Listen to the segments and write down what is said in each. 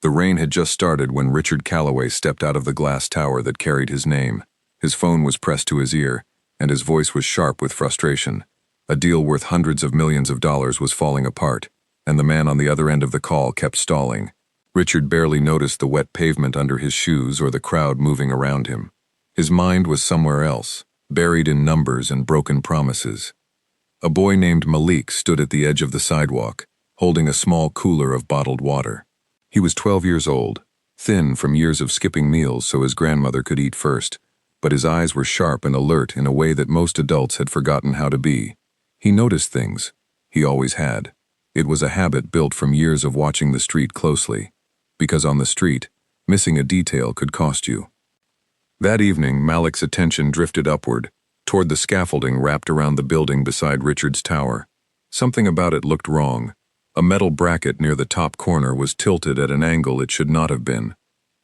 The rain had just started when Richard Calloway stepped out of the glass tower that carried his name. His phone was pressed to his ear, and his voice was sharp with frustration. A deal worth hundreds of millions of dollars was falling apart, and the man on the other end of the call kept stalling. Richard barely noticed the wet pavement under his shoes or the crowd moving around him. His mind was somewhere else, buried in numbers and broken promises. A boy named Malik stood at the edge of the sidewalk, holding a small cooler of bottled water. He was 12 years old, thin from years of skipping meals so his grandmother could eat first, but his eyes were sharp and alert in a way that most adults had forgotten how to be. He noticed things. He always had. It was a habit built from years of watching the street closely, because on the street, missing a detail could cost you. That evening, Malik's attention drifted upward, toward the scaffolding wrapped around the building beside Richard's tower. Something about it looked wrong. A metal bracket near the top corner was tilted at an angle it should not have been.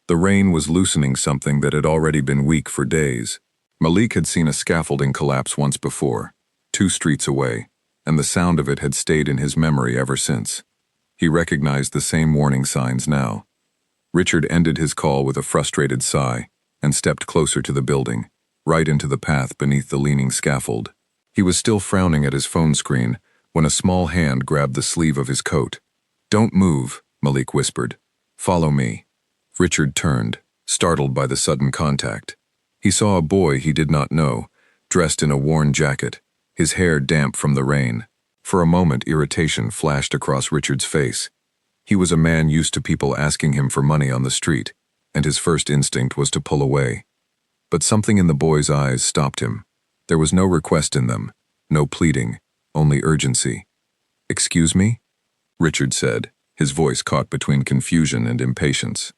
The rain was loosening something that had already been weak for days. Malik had seen a scaffolding collapse once before, 2 streets away, and the sound of it had stayed in his memory ever since. He recognized the same warning signs now. Richard ended his call with a frustrated sigh and stepped closer to the building, right into the path beneath the leaning scaffold. He was still frowning at his phone screen when a small hand grabbed the sleeve of his coat. "Don't move," Malik whispered. "Follow me." Richard turned, startled by the sudden contact. He saw a boy he did not know, dressed in a worn jacket, his hair damp from the rain. For a moment, irritation flashed across Richard's face. He was a man used to people asking him for money on the street, and his first instinct was to pull away. But something in the boy's eyes stopped him. There was no request in them, no pleading, only urgency. "Excuse me?" Richard said, his voice caught between confusion and impatience.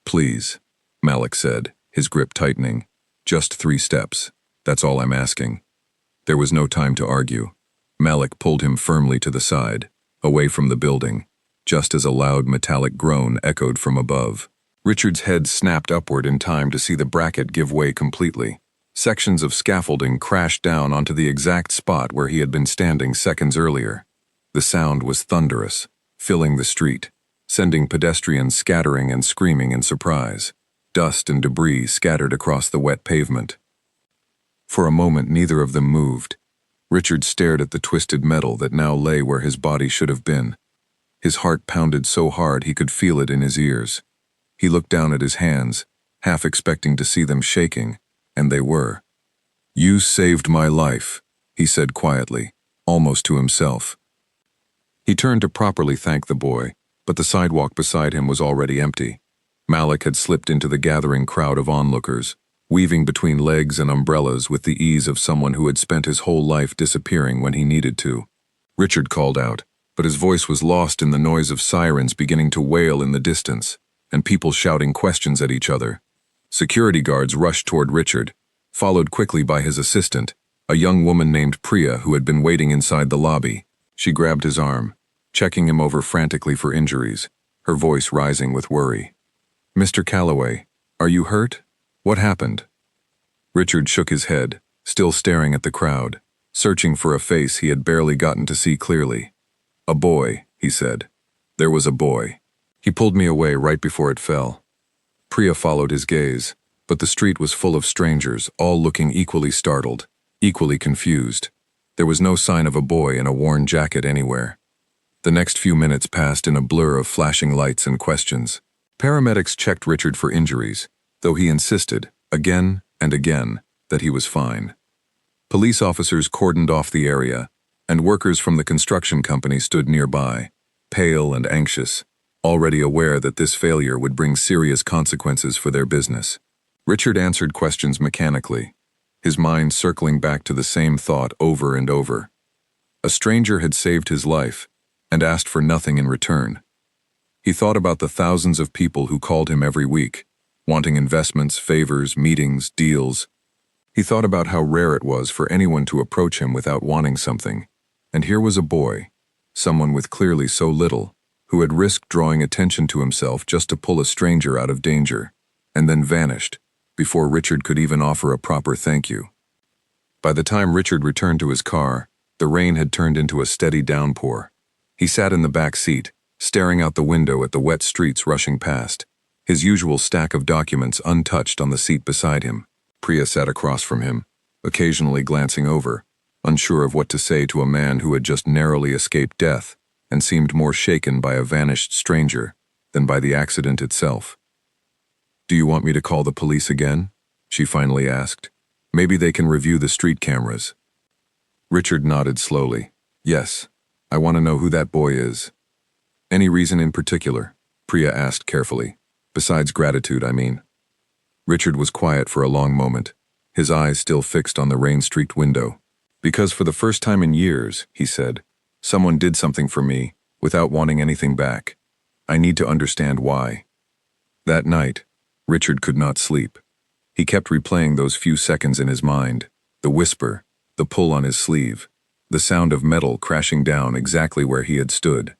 "Please," Malik said, his grip tightening. "Just 3 steps. That's all I'm asking." There was no time to argue. Malik pulled him firmly to the side, away from the building, just as a loud metallic groan echoed from above. Richard's head snapped upward in time to see the bracket give way completely. Sections of scaffolding crashed down onto the exact spot where he had been standing seconds earlier. The sound was thunderous, filling the street, sending pedestrians scattering and screaming in surprise. Dust and debris scattered across the wet pavement. For a moment, neither of them moved. Richard stared at the twisted metal that now lay where his body should have been. His heart pounded so hard he could feel it in his ears. He looked down at his hands, half expecting to see them shaking, and they were. "You saved my life," he said quietly, almost to himself. He turned to properly thank the boy, but the sidewalk beside him was already empty. Malik had slipped into the gathering crowd of onlookers, weaving between legs and umbrellas with the ease of someone who had spent his whole life disappearing when he needed to. Richard called out, but his voice was lost in the noise of sirens beginning to wail in the distance, and people shouting questions at each other. Security guards rushed toward Richard, followed quickly by his assistant, a young woman named Priya who had been waiting inside the lobby. She grabbed his arm, checking him over frantically for injuries, her voice rising with worry. "Mr. Calloway, are you hurt? What happened?" Richard shook his head, still staring at the crowd, searching for a face he had barely gotten to see clearly. "A boy," he said. "There was a boy. He pulled me away right before it fell." Priya followed his gaze, but the street was full of strangers, all looking equally startled, equally confused. There was no sign of a boy in a worn jacket anywhere. The next few minutes passed in a blur of flashing lights and questions. Paramedics checked Richard for injuries, though he insisted, again and again, that he was fine. Police officers cordoned off the area, and workers from the construction company stood nearby, pale and anxious, already aware that this failure would bring serious consequences for their business. Richard answered questions mechanically, his mind circling back to the same thought over and over. A stranger had saved his life and asked for nothing in return. He thought about the thousands of people who called him every week, wanting investments, favors, meetings, deals. He thought about how rare it was for anyone to approach him without wanting something. And here was a boy, someone with clearly so little, who had risked drawing attention to himself just to pull a stranger out of danger, and then vanished, before Richard could even offer a proper thank you. By the time Richard returned to his car, the rain had turned into a steady downpour. He sat in the back seat, staring out the window at the wet streets rushing past, his usual stack of documents untouched on the seat beside him. Priya sat across from him, occasionally glancing over, unsure of what to say to a man who had just narrowly escaped death and seemed more shaken by a vanished stranger than by the accident itself. "Do you want me to call the police again?" she finally asked. "Maybe they can review the street cameras." Richard nodded slowly. "Yes, I want to know who that boy is." "Any reason in particular?" Priya asked carefully. "Besides gratitude, I mean." Richard was quiet for a long moment, his eyes still fixed on the rain-streaked window. "Because for the first time in years," he said, "someone did something for me without wanting anything back. I need to understand why." That night, Richard could not sleep. He kept replaying those few seconds in his mind, the whisper, the pull on his sleeve, the sound of metal crashing down exactly where he had stood.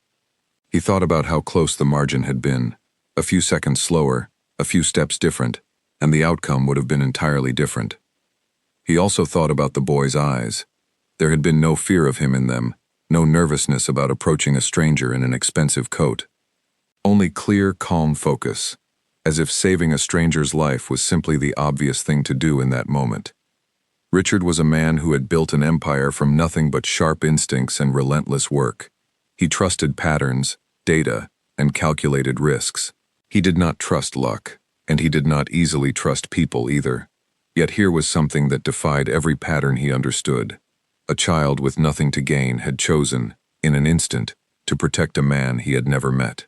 He thought about how close the margin had been, a few seconds slower, a few steps different, and the outcome would have been entirely different. He also thought about the boy's eyes. There had been no fear of him in them, no nervousness about approaching a stranger in an expensive coat. Only clear, calm focus, as if saving a stranger's life was simply the obvious thing to do in that moment. Richard was a man who had built an empire from nothing but sharp instincts and relentless work. He trusted patterns, data, and calculated risks. He did not trust luck, and he did not easily trust people either. Yet here was something that defied every pattern he understood. A child with nothing to gain had chosen, in an instant, to protect a man he had never met.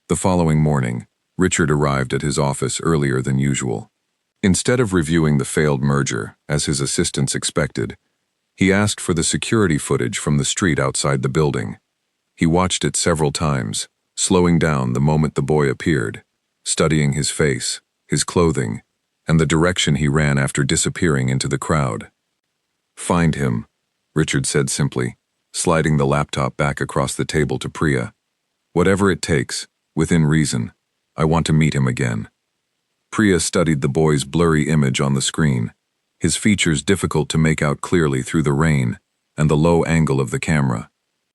The following morning, Richard arrived at his office earlier than usual. Instead of reviewing the failed merger, as his assistants expected, he asked for the security footage from the street outside the building. He watched it several times, slowing down the moment the boy appeared, studying his face, his clothing, and the direction he ran after disappearing into the crowd. "Find him," Richard said simply, sliding the laptop back across the table to Priya. "Whatever it takes, within reason. I want to meet him again." Priya studied the boy's blurry image on the screen, his features difficult to make out clearly through the rain and the low angle of the camera.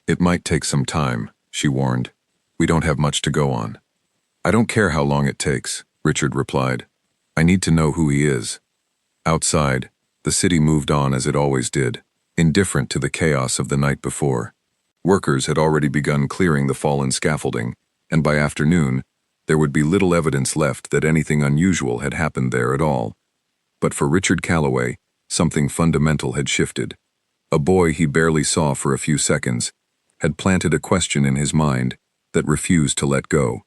"It might take some time," she warned. "We don't have much to go on." "I don't care how long it takes," Richard replied. "I need to know who he is." Outside, the city moved on as it always did, indifferent to the chaos of the night before. Workers had already begun clearing the fallen scaffolding, and by afternoon, there would be little evidence left that anything unusual had happened there at all. But for Richard Calloway, something fundamental had shifted. A boy he barely saw for a few seconds had planted a question in his mind that refused to let go.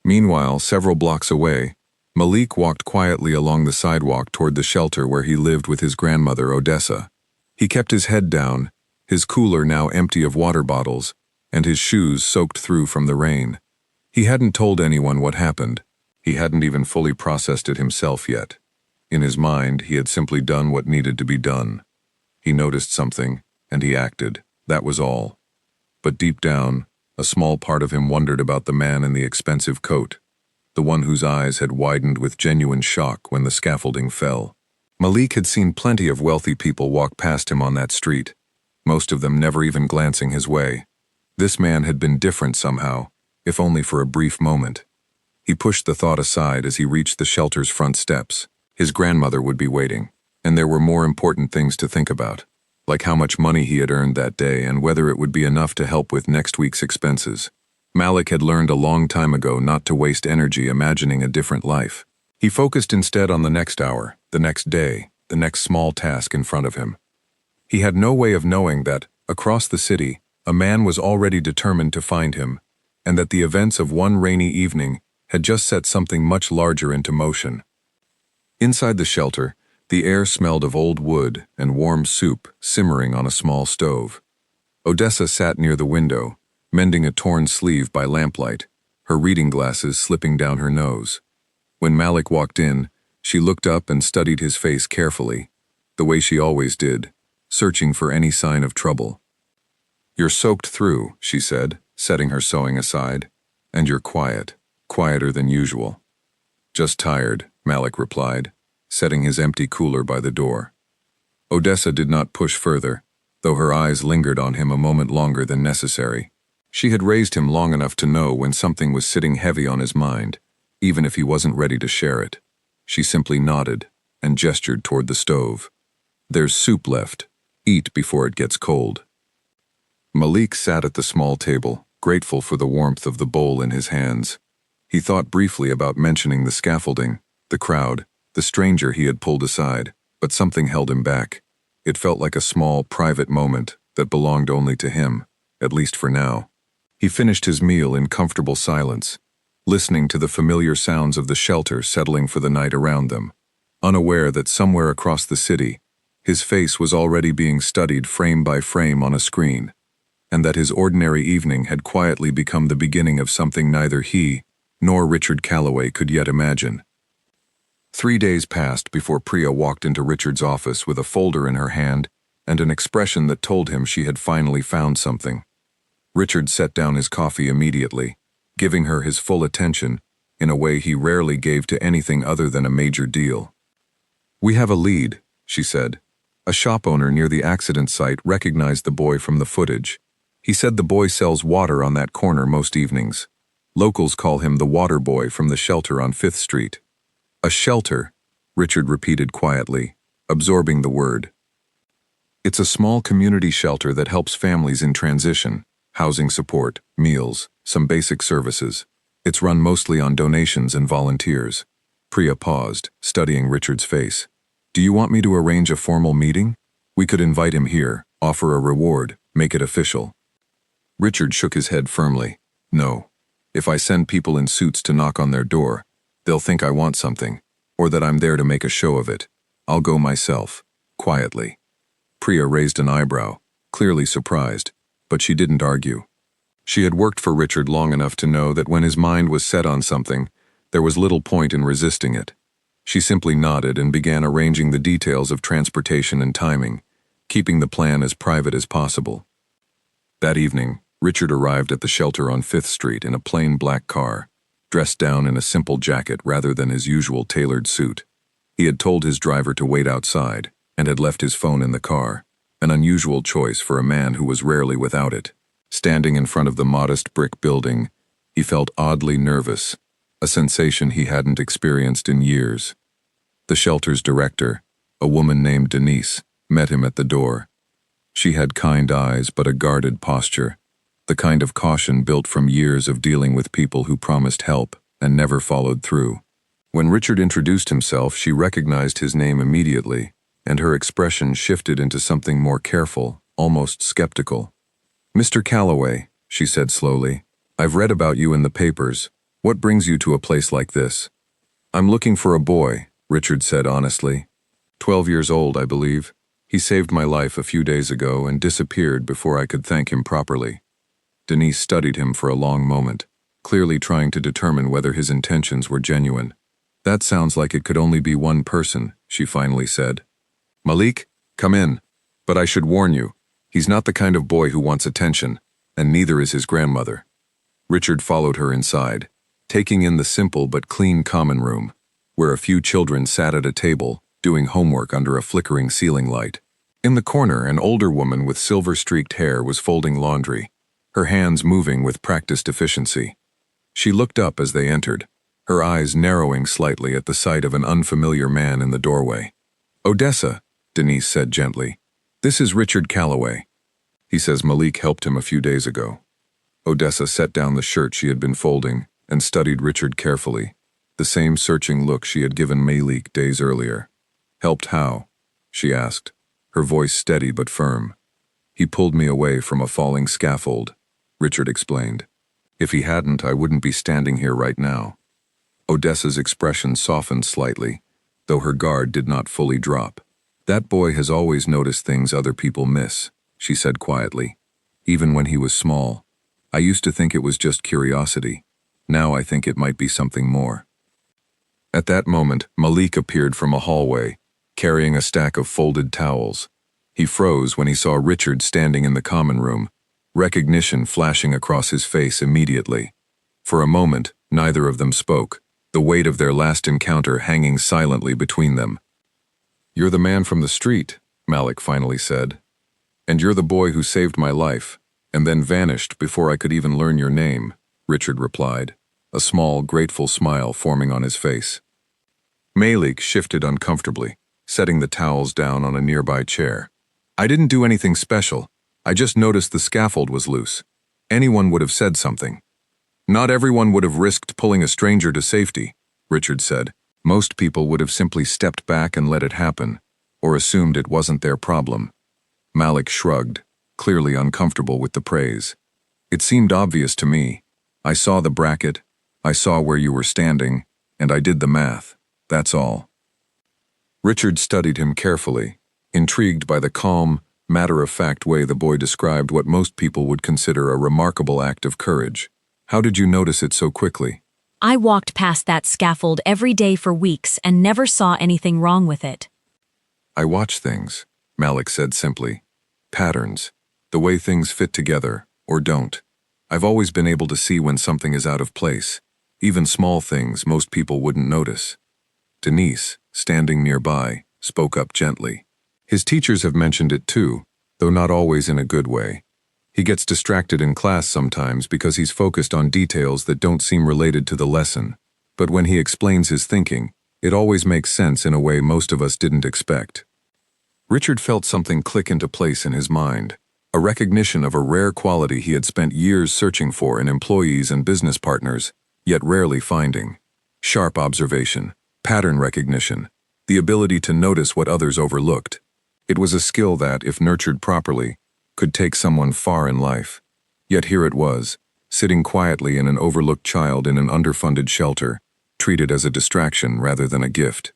Meanwhile, several blocks away, Malik walked quietly along the sidewalk toward the shelter where he lived with his grandmother, Odessa. He kept his head down, his cooler now empty of water bottles, and his shoes soaked through from the rain. He hadn't told anyone what happened. He hadn't even fully processed it himself yet. In his mind, he had simply done what needed to be done. He noticed something, and he acted. That was all. But deep down, a small part of him wondered about the man in the expensive coat, the one whose eyes had widened with genuine shock when the scaffolding fell. Malik had seen plenty of wealthy people walk past him on that street, most of them never even glancing his way. This man had been different somehow, if only for a brief moment. He pushed the thought aside as he reached the shelter's front steps. His grandmother would be waiting, and there were more important things to think about, like how much money he had earned that day and whether it would be enough to help with next week's expenses. Malik had learned a long time ago not to waste energy imagining a different life. He focused instead on the next hour, the next day, the next small task in front of him. He had no way of knowing that, across the city, a man was already determined to find him, and that the events of one rainy evening had just set something much larger into motion. Inside the shelter, the air smelled of old wood and warm soup simmering on a small stove. Odessa sat near the window, mending a torn sleeve by lamplight, her reading glasses slipping down her nose. When Malik walked in, she looked up and studied his face carefully, the way she always did, searching for any sign of trouble. "You're soaked through," she said, setting her sewing aside, "and you're quiet, quieter than usual." "Just tired," Malik replied, setting his empty cooler by the door. Odessa did not push further, though her eyes lingered on him a moment longer than necessary. She had raised him long enough to know when something was sitting heavy on his mind, even if he wasn't ready to share it. She simply nodded and gestured toward the stove. "There's soup left. Eat before it gets cold." Malik sat at the small table, grateful for the warmth of the bowl in his hands. He thought briefly about mentioning the scaffolding, the crowd, the stranger he had pulled aside, but something held him back. It felt like a small, private moment that belonged only to him, at least for now. He finished his meal in comfortable silence, listening to the familiar sounds of the shelter settling for the night around them, unaware that somewhere across the city, his face was already being studied frame by frame on a screen, and that his ordinary evening had quietly become the beginning of something neither he nor Richard Calloway could yet imagine. 3 days passed before Priya walked into Richard's office with a folder in her hand and an expression that told him she had finally found something. Richard set down his coffee immediately, giving her his full attention in a way he rarely gave to anything other than a major deal. "We have a lead," she said. "A shop owner near the accident site recognized the boy from the footage. He said the boy sells water on that corner most evenings. Locals call him the water boy from the shelter on 5th Street. "A shelter," Richard repeated quietly, absorbing the word. "It's a small community shelter that helps families in transition, housing support, meals, some basic services. It's run mostly on donations and volunteers." Priya paused, studying Richard's face. "Do you want me to arrange a formal meeting? We could invite him here, offer a reward, make it official." Richard shook his head firmly. "No. If I send people in suits to knock on their door, they'll think I want something, or that I'm there to make a show of it. I'll go myself, quietly." Priya raised an eyebrow, clearly surprised, but she didn't argue. She had worked for Richard long enough to know that when his mind was set on something, there was little point in resisting it. She simply nodded and began arranging the details of transportation and timing, keeping the plan as private as possible. That evening, Richard arrived at the shelter on 5th Street in a plain black car, dressed down in a simple jacket rather than his usual tailored suit. He had told his driver to wait outside and had left his phone in the car, an unusual choice for a man who was rarely without it. Standing in front of the modest brick building, he felt oddly nervous, a sensation he hadn't experienced in years. The shelter's director, a woman named Denise, met him at the door. She had kind eyes but a guarded posture, the kind of caution built from years of dealing with people who promised help and never followed through. When Richard introduced himself, she recognized his name immediately, and her expression shifted into something more careful, almost skeptical. "Mr. Calloway," she said slowly, "I've read about you in the papers. What brings you to a place like this?" "I'm looking for a boy," Richard said honestly. 12 years old, I believe. He saved my life a few days ago and disappeared before I could thank him properly." Denise studied him for a long moment, clearly trying to determine whether his intentions were genuine. "That sounds like it could only be one person," she finally said. "Malik, come in. But I should warn you, he's not the kind of boy who wants attention, and neither is his grandmother." Richard followed her inside, taking in the simple but clean common room, where a few children sat at a table, doing homework under a flickering ceiling light. In the corner, an older woman with silver-streaked hair was folding laundry, her hands moving with practiced efficiency. She looked up as they entered, her eyes narrowing slightly at the sight of an unfamiliar man in the doorway. "Odessa," Denise said gently. "This is Richard Calloway. He says Malik helped him a few days ago." Odessa set down the shirt she had been folding and studied Richard carefully, the same searching look she had given Malik days earlier. "Helped how?" she asked, her voice steady but firm. "He pulled me away from a falling scaffold," Richard explained. "If he hadn't, I wouldn't be standing here right now." Odessa's expression softened slightly, though her guard did not fully drop. "That boy has always noticed things other people miss," she said quietly. "Even when he was small. I used to think it was just curiosity. Now I think it might be something more." At that moment, Malik appeared from a hallway, carrying a stack of folded towels. He froze when he saw Richard standing in the common room, recognition flashing across his face immediately. For a moment, neither of them spoke, the weight of their last encounter hanging silently between them. "You're the man from the street," Malik finally said. "And you're the boy who saved my life. and then vanished before I could even learn your name, Richard replied, a small, grateful smile forming on his face. Malik shifted uncomfortably, setting the towels down on a nearby chair. I didn't do anything special. I just noticed the scaffold was loose. Anyone would have said something. Not everyone would have risked pulling a stranger to safety, Richard said. Most people would have simply stepped back and let it happen, or assumed it wasn't their problem. Malik shrugged, clearly uncomfortable with the praise. It seemed obvious to me. I saw the bracket, I saw where you were standing, and I did the math. That's all. Richard studied him carefully, intrigued by the calm, matter-of-fact way the boy described what most people would consider a remarkable act of courage. How did you notice it so quickly? I walked past that scaffold every day for weeks and never saw anything wrong with it. I watch things, Malik said simply. Patterns, the way things fit together, or don't. I've always been able to see when something is out of place, even small things most people wouldn't notice. Denise, standing nearby, spoke up gently. His teachers have mentioned it too, though not always in a good way. He gets distracted in class sometimes because he's focused on details that don't seem related to the lesson. But when he explains his thinking, it always makes sense in a way most of us didn't expect. Richard felt something click into place in his mind, a recognition of a rare quality he had spent years searching for in employees and business partners, yet rarely finding. Sharp observation, pattern recognition, the ability to notice what others overlooked. It was a skill that, if nurtured properly, could take someone far in life. Yet here it was, sitting quietly in an overlooked child in an underfunded shelter, treated as a distraction rather than a gift.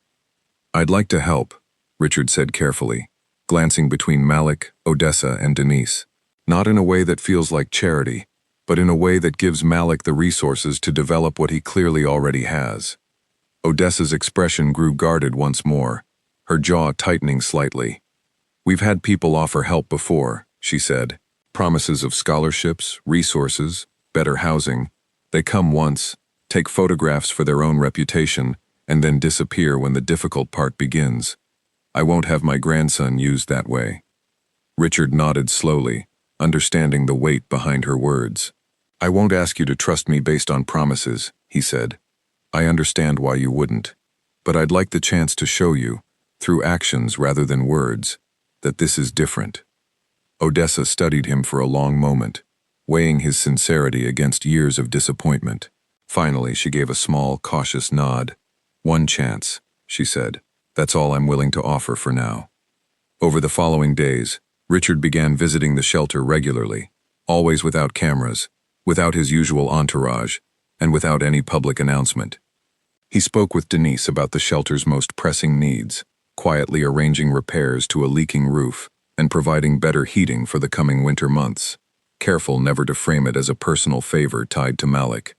I'd like to help, Richard said carefully, glancing between Malik, Odessa, and Denise. Not in a way that feels like charity, but in a way that gives Malik the resources to develop what he clearly already has. Odessa's expression grew guarded once more, her jaw tightening slightly. We've had people offer help before, she said. Promises of scholarships, resources, better housing. They come once, take photographs for their own reputation, and then disappear when the difficult part begins. I won't have my grandson used that way. Richard nodded slowly, understanding the weight behind her words. I won't ask you to trust me based on promises, he said. I understand why you wouldn't, but I'd like the chance to show you, through actions rather than words, that this is different. Odessa studied him for a long moment, weighing his sincerity against years of disappointment. Finally, she gave a small, cautious nod. One chance, she said. That's all I'm willing to offer for now. Over the following days, Richard began visiting the shelter regularly, always without cameras, without his usual entourage, and without any public announcement. He spoke with Denise about the shelter's most pressing needs, quietly arranging repairs to a leaking roof and providing better heating for the coming winter months, careful never to frame it as a personal favor tied to Malik.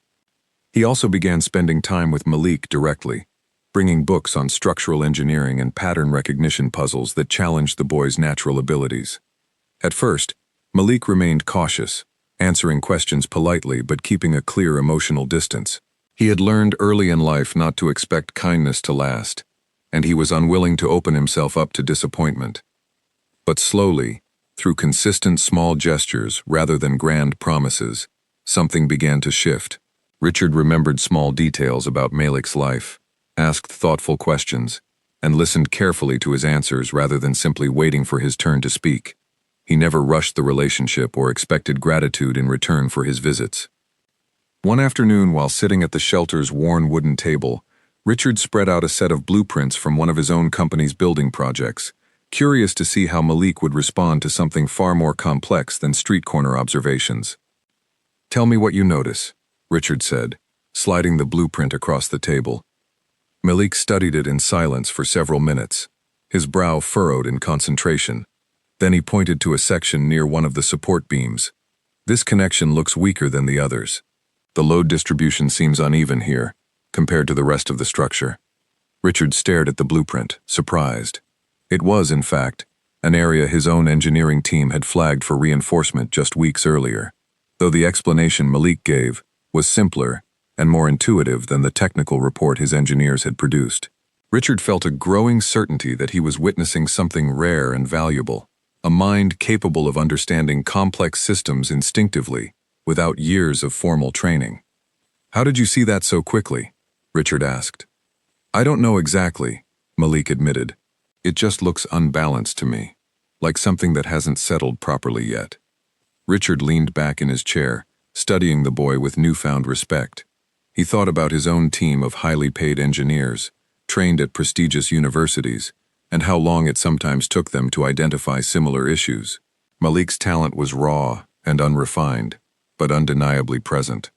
He also began spending time with Malik directly, bringing books on structural engineering and pattern recognition puzzles that challenged the boy's natural abilities. At first, Malik remained cautious, answering questions politely but keeping a clear emotional distance. He had learned early in life not to expect kindness to last, and he was unwilling to open himself up to disappointment. But slowly, through consistent small gestures rather than grand promises, something began to shift. Richard remembered small details about Malik's life, asked thoughtful questions, and listened carefully to his answers rather than simply waiting for his turn to speak. He never rushed the relationship or expected gratitude in return for his visits. One afternoon, while sitting at the shelter's worn wooden table, Richard spread out a set of blueprints from one of his own company's building projects, curious to see how Malik would respond to something far more complex than street corner observations. Tell me what you notice, Richard said, sliding the blueprint across the table. Malik studied it in silence for several minutes, his brow furrowed in concentration. Then he pointed to a section near one of the support beams. This connection looks weaker than the others. The load distribution seems uneven here, compared to the rest of the structure. Richard stared at the blueprint, surprised. It was, in fact, an area his own engineering team had flagged for reinforcement just weeks earlier, though the explanation Malik gave was simpler and more intuitive than the technical report his engineers had produced. Richard felt a growing certainty that he was witnessing something rare and valuable. a mind capable of understanding complex systems instinctively, without years of formal training. "How did you see that so quickly?" Richard asked. "I don't know exactly," Malik admitted. "It just looks unbalanced to me, like something that hasn't settled properly yet." Richard leaned back in his chair, studying the boy with newfound respect. He thought about his own team of highly paid engineers, trained at prestigious universities, and how long it sometimes took them to identify similar issues. Malik's talent was raw and unrefined, but undeniably present.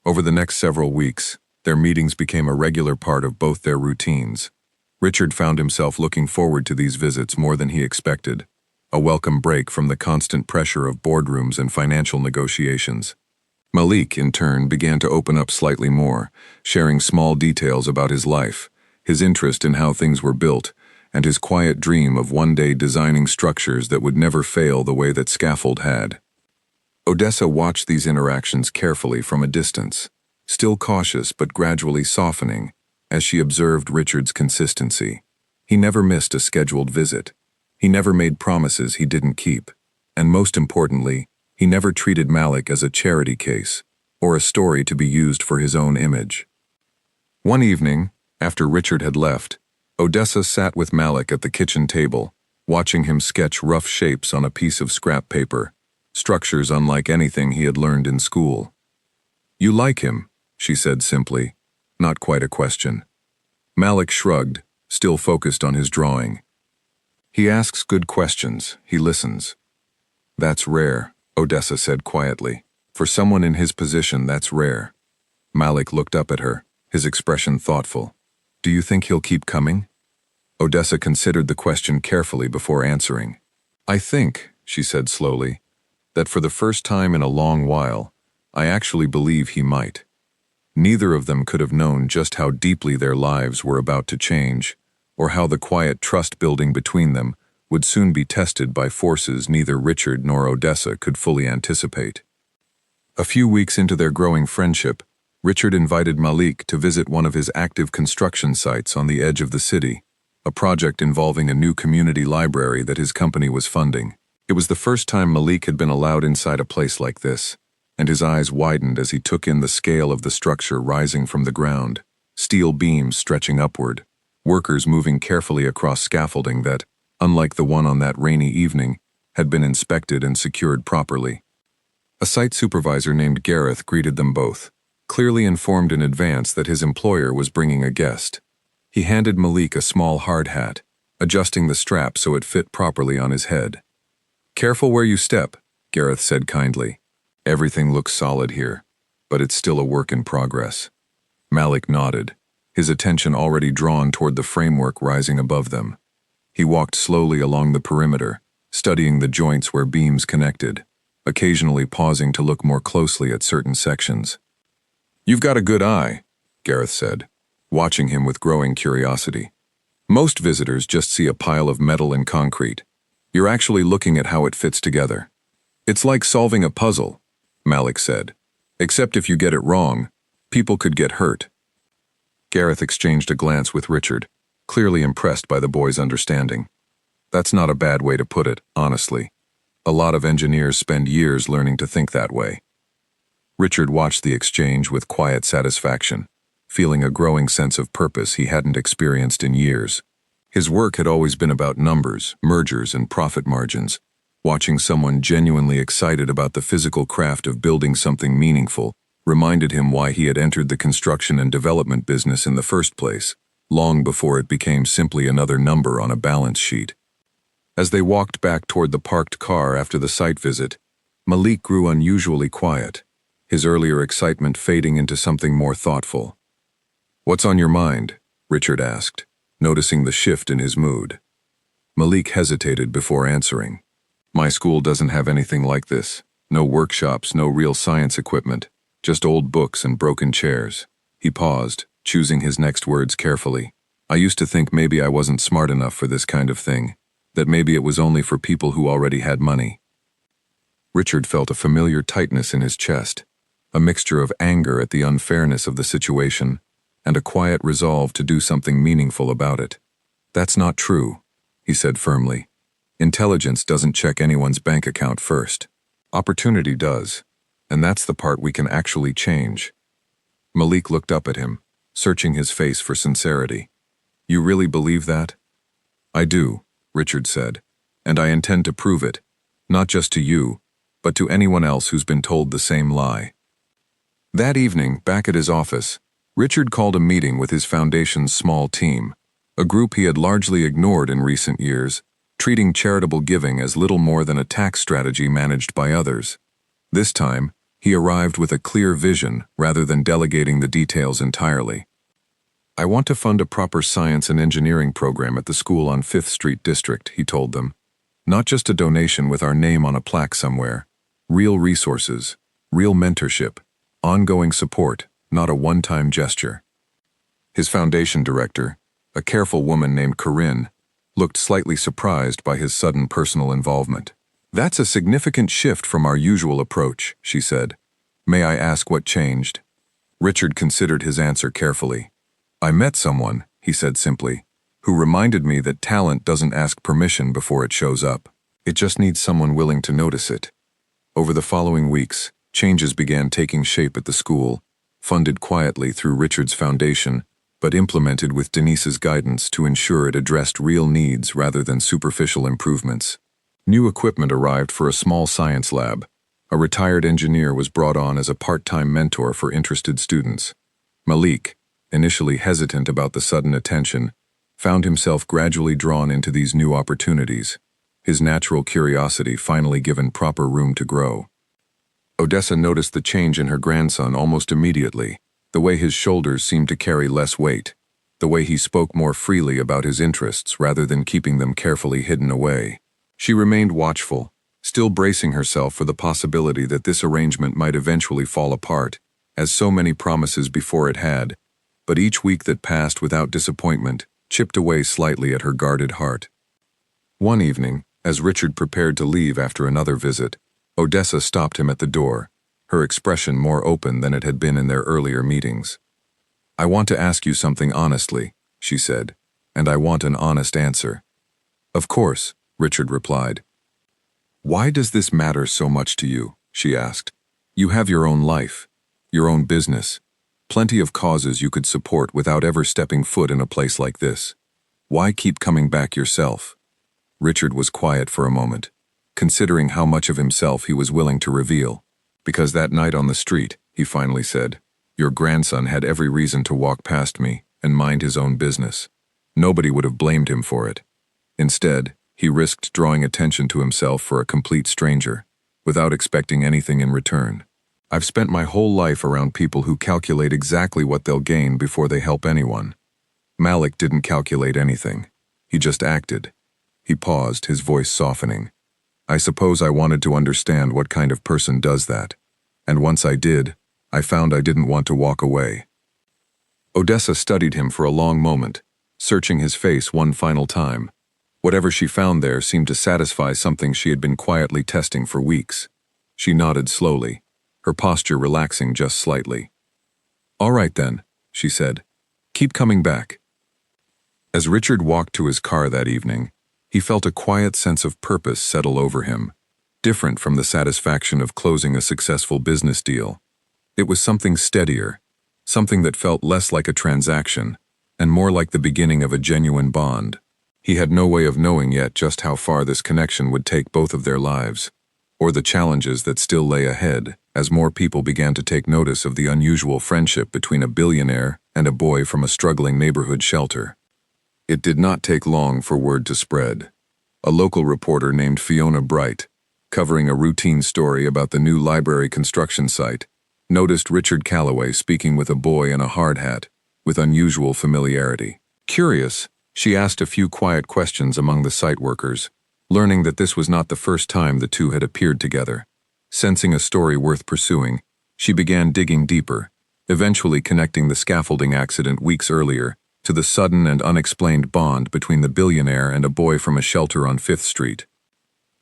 Over the next several weeks, their meetings became a regular part of both their routines. Richard found himself looking forward to these visits more than he expected, a welcome break from the constant pressure of boardrooms and financial negotiations. Malik, in turn, began to open up slightly more, sharing small details about his life, his interest in how things were built, and his quiet dream of one day designing structures that would never fail the way that scaffold had. Odessa watched these interactions carefully from a distance, still cautious but gradually softening, as she observed Richard's consistency. He never missed a scheduled visit. He never made promises he didn't keep. And most importantly, he never treated Malik as a charity case, or a story to be used for his own image. One evening, after Richard had left, Odessa sat with Malik at the kitchen table, watching him sketch rough shapes on a piece of scrap paper, structures unlike anything he had learned in school. "You like him," she said simply, not quite a question. Malik shrugged, still focused on his drawing. "He asks good questions, he listens." "That's rare," Odessa said quietly. "For someone in his position, that's rare." Malik looked up at her, his expression thoughtful. "Do you think he'll keep coming?" Odessa considered the question carefully before answering. "I think," she said slowly, "that for the first time in a long while, I actually believe he might." Neither of them could have known just how deeply their lives were about to change, or how the quiet trust building between them would soon be tested by forces neither Richard nor Odessa could fully anticipate. A few weeks into their growing friendship, Richard invited Malik to visit one of his active construction sites on the edge of the city, a project involving a new community library that his company was funding. It was the first time Malik had been allowed inside a place like this, and his eyes widened as he took in the scale of the structure rising from the ground, steel beams stretching upward, workers moving carefully across scaffolding that, unlike the one on that rainy evening, had been inspected and secured properly. A site supervisor named Gareth greeted them both, clearly informed in advance that his employer was bringing a guest. He handed Malik a small hard hat, adjusting the strap so it fit properly on his head. "Careful where you step," Gareth said kindly. "Everything looks solid here, but it's still a work in progress." Malik nodded, his attention already drawn toward the framework rising above them. He walked slowly along the perimeter, studying the joints where beams connected, occasionally pausing to look more closely at certain sections. "You've got a good eye," Gareth said, watching him with growing curiosity. "Most visitors just see a pile of metal and concrete. You're actually looking at how it fits together. It's like solving a puzzle," Malik said. "Except if you get it wrong, people could get hurt." Gareth exchanged a glance with Richard, clearly impressed by the boy's understanding. "That's not a bad way to put it, honestly. A lot of engineers spend years learning to think that way." Richard watched the exchange with quiet satisfaction, feeling a growing sense of purpose he hadn't experienced in years. His work had always been about numbers, mergers, and profit margins. Watching someone genuinely excited about the physical craft of building something meaningful reminded him why he had entered the construction and development business in the first place, long before it became simply another number on a balance sheet. As they walked back toward the parked car after the site visit, Malik grew unusually quiet, his earlier excitement fading into something more thoughtful. "What's on your mind?" Richard asked, noticing the shift in his mood. Malik hesitated before answering. "My school doesn't have anything like this. No workshops, no real science equipment, just old books and broken chairs." He paused, choosing his next words carefully. "I used to think maybe I wasn't smart enough for this kind of thing, that maybe it was only for people who already had money." Richard felt a familiar tightness in his chest, a mixture of anger at the unfairness of the situation and a quiet resolve to do something meaningful about it. "That's not true," he said firmly. Intelligence doesn't check anyone's bank account first. Opportunity does. And that's the part we can actually change. Malik looked up at him, searching his face for sincerity. You really believe that? I do, Richard said, and I intend to prove it, not just to you, but to anyone else who's been told the same lie. That evening, back at his office, Richard called a meeting with his foundation's small team, a group he had largely ignored in recent years, treating charitable giving as little more than a tax strategy managed by others. This time, he arrived with a clear vision rather than delegating the details entirely. I want to fund a proper science and engineering program at the school on 5th Street District, he told them. Not just a donation with our name on a plaque somewhere. Real resources, real mentorship, ongoing support, not a one-time gesture. His foundation director, a careful woman named Corinne, looked slightly surprised by his sudden personal involvement. That's a significant shift from our usual approach, she said. May I ask what changed? Richard considered his answer carefully. I met someone, he said simply, who reminded me that talent doesn't ask permission before it shows up. It just needs someone willing to notice it. Over the following weeks, changes began taking shape at the school, funded quietly through Richard's foundation, but implemented with Denise's guidance to ensure it addressed real needs rather than superficial improvements. New equipment arrived for a small science lab. A retired engineer was brought on as a part-time mentor for interested students. Malik, initially hesitant about the sudden attention, found himself gradually drawn into these new opportunities, his natural curiosity finally given proper room to grow. Odessa noticed the change in her grandson almost immediately, the way his shoulders seemed to carry less weight, the way he spoke more freely about his interests rather than keeping them carefully hidden away. She remained watchful, still bracing herself for the possibility that this arrangement might eventually fall apart, as so many promises before it had, but each week that passed without disappointment chipped away slightly at her guarded heart. One evening, as Richard prepared to leave after another visit, Odessa stopped him at the door, her expression more open than it had been in their earlier meetings. I want to ask you something honestly, she said, and I want an honest answer. Of course, Richard replied. Why does this matter so much to you? She asked. You have your own life, your own business, plenty of causes you could support without ever stepping foot in a place like this. Why keep coming back yourself? Richard was quiet for a moment, considering how much of himself he was willing to reveal. Because that night on the street, he finally said, your grandson had every reason to walk past me and mind his own business. Nobody would have blamed him for it. Instead, he risked drawing attention to himself for a complete stranger, without expecting anything in return. I've spent my whole life around people who calculate exactly what they'll gain before they help anyone. Malik didn't calculate anything. He just acted. He paused, his voice softening. I suppose I wanted to understand what kind of person does that. And once I did, I found I didn't want to walk away. Odessa studied him for a long moment, searching his face one final time. Whatever she found there seemed to satisfy something she had been quietly testing for weeks. She nodded slowly, her posture relaxing just slightly. All right then, she said. Keep coming back. As Richard walked to his car that evening, he felt a quiet sense of purpose settle over him, different from the satisfaction of closing a successful business deal. It was something steadier, something that felt less like a transaction, and more like the beginning of a genuine bond. He had no way of knowing yet just how far this connection would take both of their lives, or the challenges that still lay ahead as more people began to take notice of the unusual friendship between a billionaire and a boy from a struggling neighborhood shelter. It did not take long for word to spread. A local reporter named Fiona Bright, covering a routine story about the new library construction site, noticed Richard Calloway speaking with a boy in a hard hat, with unusual familiarity. Curious, she asked a few quiet questions among the site workers, learning that this was not the first time the two had appeared together. Sensing a story worth pursuing, she began digging deeper, eventually connecting the scaffolding accident weeks earlier to the sudden and unexplained bond between the billionaire and a boy from a shelter on 5th Street.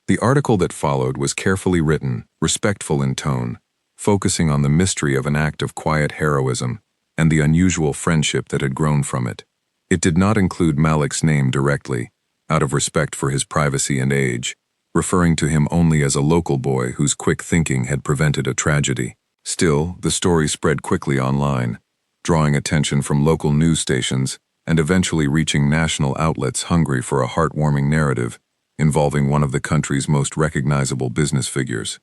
The article that followed was carefully written, respectful in tone, focusing on the mystery of an act of quiet heroism and the unusual friendship that had grown from it. It did not include Malik's name directly, out of respect for his privacy and age, referring to him only as a local boy whose quick thinking had prevented a tragedy. Still, the story spread quickly online, drawing attention from local news stations and eventually reaching national outlets hungry for a heartwarming narrative involving one of the country's most recognizable business figures.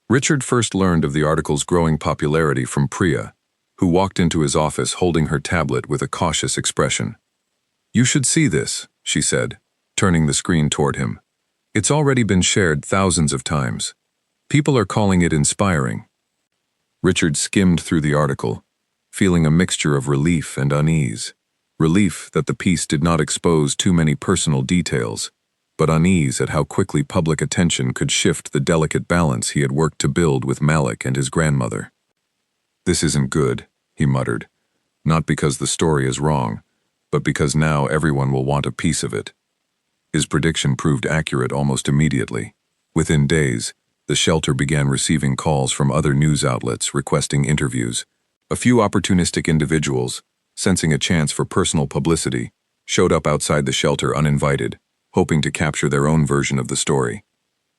Richard first learned of the article's growing popularity from Priya, who walked into his office holding her tablet with a cautious expression. "You should see this," she said, turning the screen toward him. "It's already been shared thousands of times. People are calling it inspiring." Richard skimmed through the article, feeling a mixture of relief and unease. Relief that the piece did not expose too many personal details, but unease at how quickly public attention could shift the delicate balance he had worked to build with Malik and his grandmother. "This isn't good," he muttered, "not because the story is wrong, but because now everyone will want a piece of it." His prediction proved accurate almost immediately. Within days, the shelter began receiving calls from other news outlets requesting interviews. A few opportunistic individuals, sensing a chance for personal publicity, showed up outside the shelter uninvited, hoping to capture their own version of the story.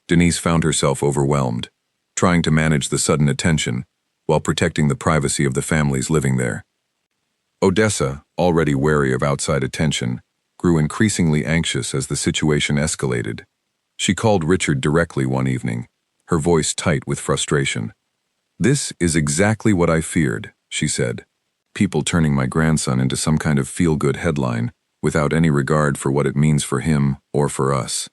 Denise found herself overwhelmed, trying to manage the sudden attention while protecting the privacy of the families living there. Odessa, already wary of outside attention, grew increasingly anxious as the situation escalated. She called Richard directly one evening, her voice tight with frustration. "This is exactly what I feared," she said. "People turning my grandson into some kind of feel-good headline without any regard for what it means for him or for us."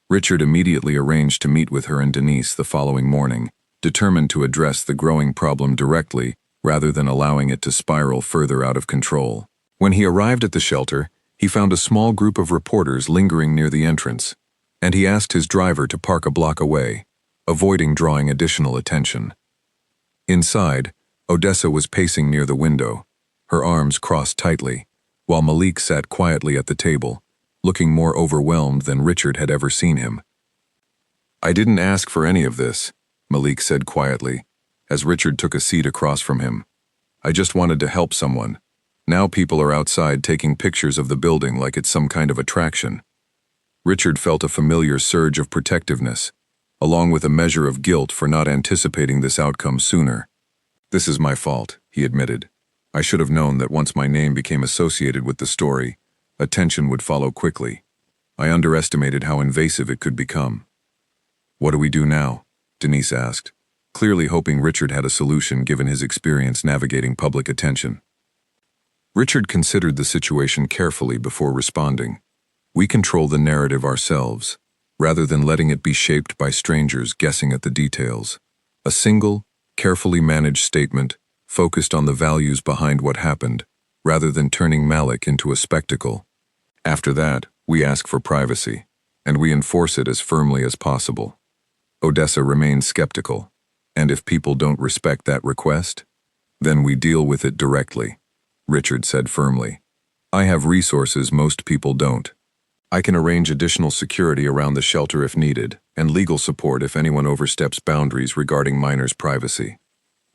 Richard immediately arranged to meet with her and Denise the following morning, determined to address the growing problem directly rather than allowing it to spiral further out of control. When he arrived at the shelter, he found a small group of reporters lingering near the entrance, and he asked his driver to park a block away, avoiding drawing additional attention. Inside, Odessa was pacing near the window, her arms crossed tightly, while Malik sat quietly at the table, looking more overwhelmed than Richard had ever seen him. "I didn't ask for any of this," Malik said quietly, as Richard took a seat across from him. "I just wanted to help someone. Now people are outside taking pictures of the building like it's some kind of attraction." Richard felt a familiar surge of protectiveness, along with a measure of guilt for not anticipating this outcome sooner. "This is my fault," he admitted. "I should have known that once my name became associated with the story, attention would follow quickly. I underestimated how invasive it could become." "What do we do now?" Denise asked, clearly hoping Richard had a solution given his experience navigating public attention. Richard considered the situation carefully before responding. "We control the narrative ourselves, rather than letting it be shaped by strangers guessing at the details. A single, carefully managed statement focused on the values behind what happened, rather than turning Malik into a spectacle. After that, we ask for privacy, and we enforce it as firmly as possible." Odessa remained skeptical. "And if people don't respect that request? Then we deal with it directly," Richard said firmly. "I have resources most people don't. I can arrange additional security around the shelter if needed, and legal support if anyone oversteps boundaries regarding minors' privacy."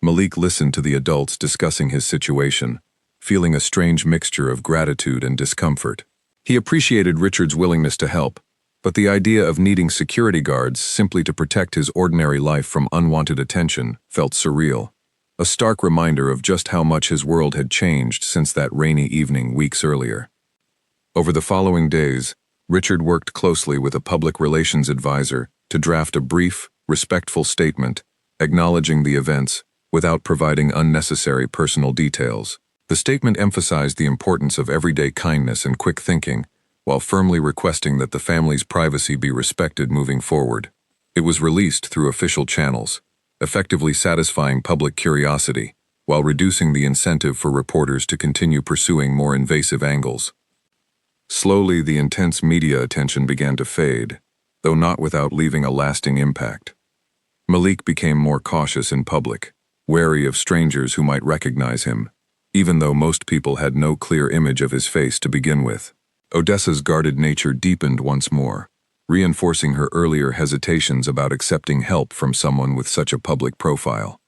Malik listened to the adults discussing his situation, feeling a strange mixture of gratitude and discomfort. He appreciated Richard's willingness to help, but the idea of needing security guards simply to protect his ordinary life from unwanted attention felt surreal, a stark reminder of just how much his world had changed since that rainy evening weeks earlier. Over the following days, Richard worked closely with a public relations advisor to draft a brief, respectful statement acknowledging the events without providing unnecessary personal details. The statement emphasized the importance of everyday kindness and quick thinking, while firmly requesting that the family's privacy be respected moving forward. It was released through official channels, effectively satisfying public curiosity, while reducing the incentive for reporters to continue pursuing more invasive angles. Slowly, the intense media attention began to fade, though not without leaving a lasting impact. Malik became more cautious in public, wary of strangers who might recognize him, even though most people had no clear image of his face to begin with. Odessa's guarded nature deepened once more, reinforcing her earlier hesitations about accepting help from someone with such a public profile.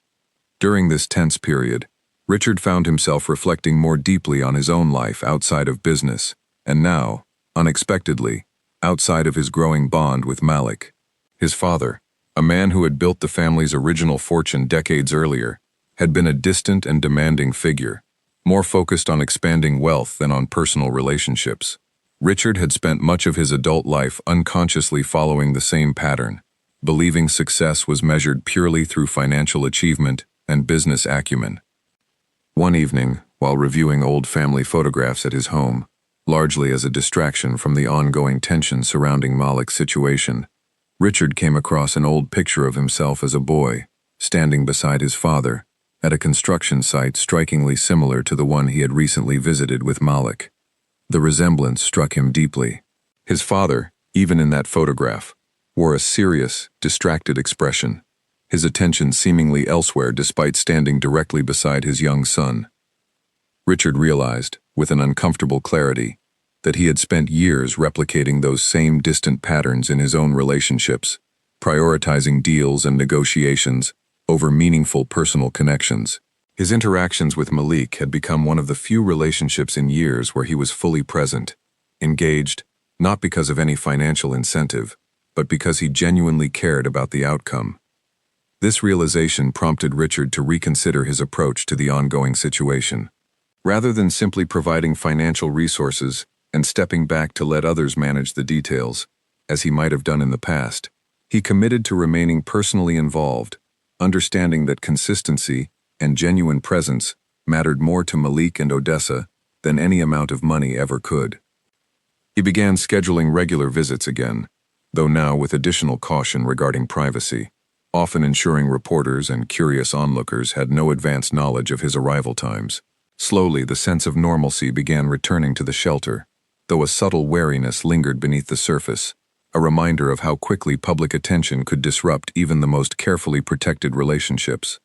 During this tense period, Richard found himself reflecting more deeply on his own life outside of business, and now, unexpectedly, outside of his growing bond with Malik. His father, a man who had built the family's original fortune decades earlier, had been a distant and demanding figure, more focused on expanding wealth than on personal relationships. Richard had spent much of his adult life unconsciously following the same pattern, believing success was measured purely through financial achievement and business acumen. One evening, while reviewing old family photographs at his home, largely as a distraction from the ongoing tension surrounding Malik's situation, Richard came across an old picture of himself as a boy, standing beside his father, at a construction site strikingly similar to the one he had recently visited with Malik. The resemblance struck him deeply. His father, even in that photograph, wore a serious, distracted expression, his attention seemingly elsewhere despite standing directly beside his young son. Richard realized, with an uncomfortable clarity, that he had spent years replicating those same distant patterns in his own relationships, prioritizing deals and negotiations over meaningful personal connections. His interactions with Malik had become one of the few relationships in years where he was fully present, engaged, not because of any financial incentive, but because he genuinely cared about the outcome. This realization prompted Richard to reconsider his approach to the ongoing situation. Rather than simply providing financial resources and stepping back to let others manage the details, as he might have done in the past, he committed to remaining personally involved, understanding that consistency and genuine presence mattered more to Malik and Odessa than any amount of money ever could. He began scheduling regular visits again, though now with additional caution regarding privacy, often ensuring reporters and curious onlookers had no advance knowledge of his arrival times. Slowly, the sense of normalcy began returning to the shelter, though a subtle wariness lingered beneath the surface, a reminder of how quickly public attention could disrupt even the most carefully protected relationships.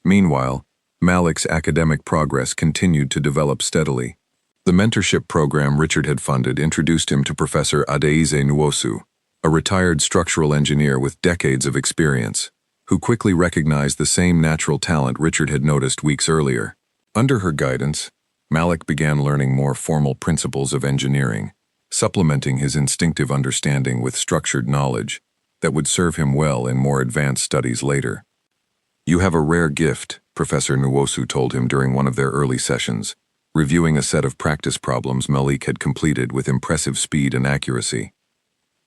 Meanwhile, Malik's academic progress continued to develop steadily. The mentorship program Richard had funded introduced him to Professor Adeize Nwosu, a retired structural engineer with decades of experience, who quickly recognized the same natural talent Richard had noticed weeks earlier. Under her guidance, Malik began learning more formal principles of engineering, supplementing his instinctive understanding with structured knowledge that would serve him well in more advanced studies later. "You have a rare gift," Professor Nwosu told him during one of their early sessions, reviewing a set of practice problems Malik had completed with impressive speed and accuracy.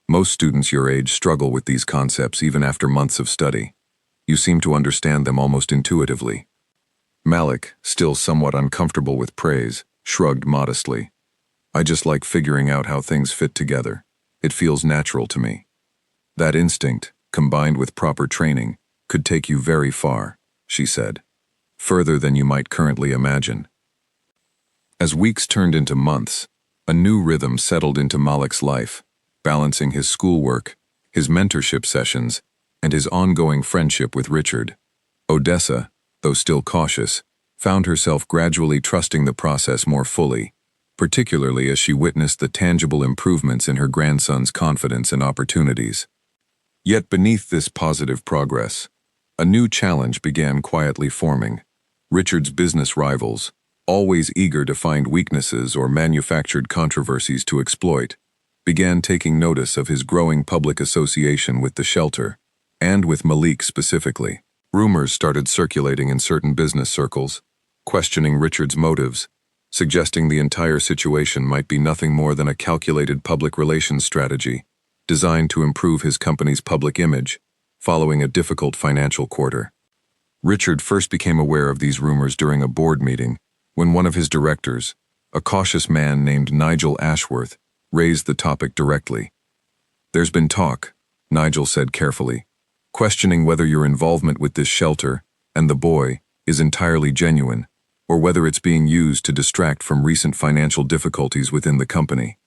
"Most students your age struggle with these concepts even after months of study. You seem to understand them almost intuitively." Malik, still somewhat uncomfortable with praise, shrugged modestly. "I just like figuring out how things fit together. It feels natural to me." "That instinct, combined with proper training, could take you very far," she said. "Further than you might currently imagine." As weeks turned into months, a new rhythm settled into Malik's life, balancing his schoolwork, his mentorship sessions, and his ongoing friendship with Richard. Odessa, though still cautious, found herself gradually trusting the process more fully, particularly as she witnessed the tangible improvements in her grandson's confidence and opportunities. Yet beneath this positive progress, a new challenge began quietly forming. Richard's business rivals, always eager to find weaknesses or manufactured controversies to exploit, began taking notice of his growing public association with the shelter, and with Malik specifically. Rumors started circulating in certain business circles, questioning Richard's motives, suggesting the entire situation might be nothing more than a calculated public relations strategy designed to improve his company's public image following a difficult financial quarter. Richard first became aware of these rumors during a board meeting when one of his directors, a cautious man named Nigel Ashworth, raised the topic directly. "There's been talk," Nigel said carefully, "questioning whether your involvement with this shelter and the boy is entirely genuine, or whether it's being used to distract from recent financial difficulties within the company."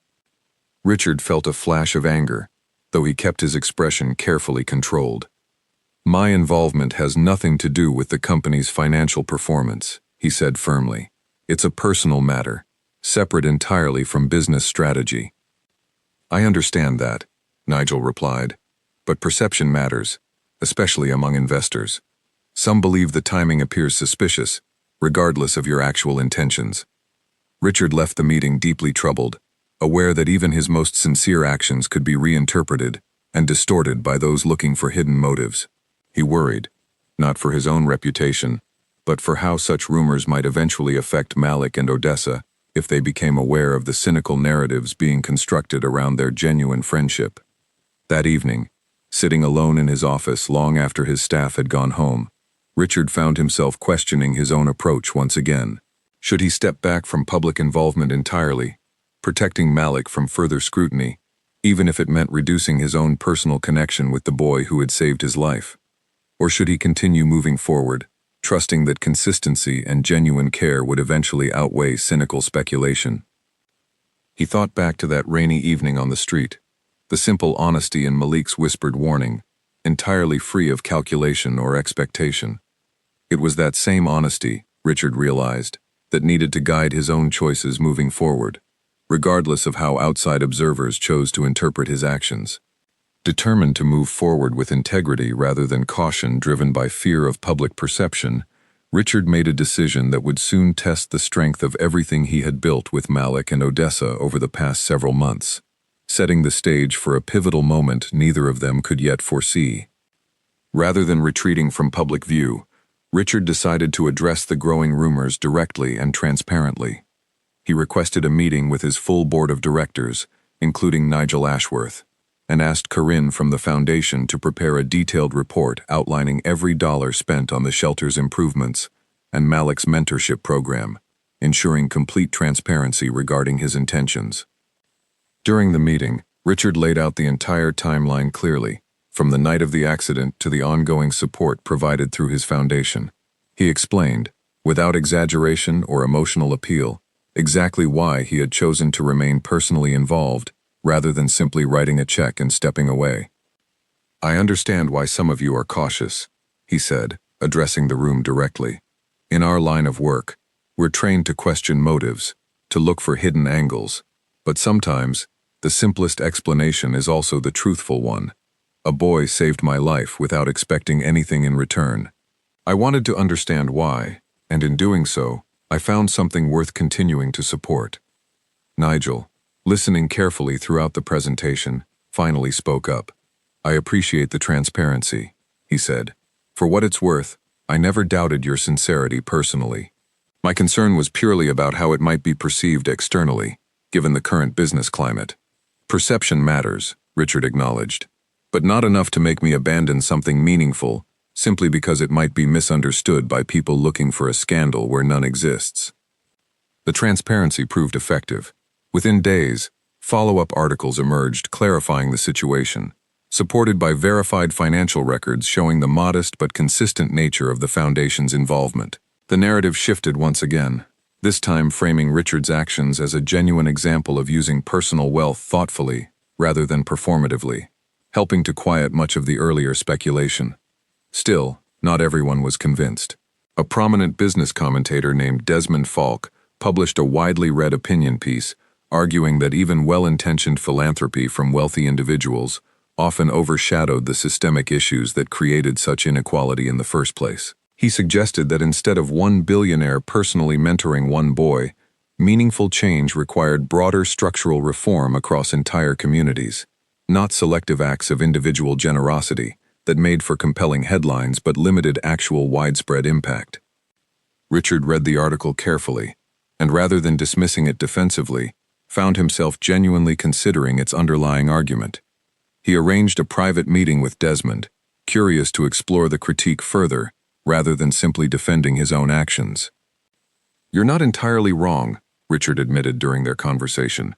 Richard felt a flash of anger, though he kept his expression carefully controlled. "My involvement has nothing to do with the company's financial performance," he said firmly. "It's a personal matter, separate entirely from business strategy." "I understand that," Nigel replied, "but perception matters, especially among investors. Some believe the timing appears suspicious, regardless of your actual intentions." Richard left the meeting deeply troubled, aware that even his most sincere actions could be reinterpreted and distorted by those looking for hidden motives. He worried, not for his own reputation, but for how such rumors might eventually affect Malik and Odessa if they became aware of the cynical narratives being constructed around their genuine friendship. That evening, sitting alone in his office long after his staff had gone home, Richard found himself questioning his own approach once again. Should he step back from public involvement entirely, protecting Malik from further scrutiny, even if it meant reducing his own personal connection with the boy who had saved his life? Or should he continue moving forward, trusting that consistency and genuine care would eventually outweigh cynical speculation? He thought back to that rainy evening on the street, the simple honesty in Malik's whispered warning, entirely free of calculation or expectation. It was that same honesty, Richard realized, that needed to guide his own choices moving forward, regardless of how outside observers chose to interpret his actions. Determined to move forward with integrity rather than caution driven by fear of public perception, Richard made a decision that would soon test the strength of everything he had built with Malik and Odessa over the past several months, setting the stage for a pivotal moment neither of them could yet foresee. Rather than retreating from public view, Richard decided to address the growing rumors directly and transparently. He requested a meeting with his full board of directors, including Nigel Ashworth, and asked Corinne from the foundation to prepare a detailed report outlining every dollar spent on the shelter's improvements and Malik's mentorship program, ensuring complete transparency regarding his intentions. During the meeting, Richard laid out the entire timeline clearly, from the night of the accident to the ongoing support provided through his foundation. He explained, without exaggeration or emotional appeal, exactly why he had chosen to remain personally involved, rather than simply writing a check and stepping away. "I understand why some of you are cautious," he said, addressing the room directly. "In our line of work, we're trained to question motives, to look for hidden angles, but sometimes, the simplest explanation is also the truthful one. A boy saved my life without expecting anything in return. I wanted to understand why, and in doing so, I found something worth continuing to support." Nigel, listening carefully throughout the presentation, finally spoke up. "I appreciate the transparency," he said. "For what it's worth, I never doubted your sincerity personally. My concern was purely about how it might be perceived externally, given the current business climate. Perception matters," Richard acknowledged, "but not enough to make me abandon something meaningful simply because it might be misunderstood by people looking for a scandal where none exists." The transparency proved effective. Within days, follow-up articles emerged clarifying the situation, supported by verified financial records showing the modest but consistent nature of the foundation's involvement. The narrative shifted once again, this time framing Richard's actions as a genuine example of using personal wealth thoughtfully rather than performatively, helping to quiet much of the earlier speculation. Still, not everyone was convinced. A prominent business commentator named Desmond Falk published a widely read opinion piece arguing that even well-intentioned philanthropy from wealthy individuals often overshadowed the systemic issues that created such inequality in the first place. He suggested that instead of one billionaire personally mentoring one boy, meaningful change required broader structural reform across entire communities, not selective acts of individual generosity that made for compelling headlines but limited actual widespread impact. Richard read the article carefully, and rather than dismissing it defensively, found himself genuinely considering its underlying argument. He arranged a private meeting with Desmond, curious to explore the critique further, rather than simply defending his own actions. "You're not entirely wrong," Richard admitted during their conversation.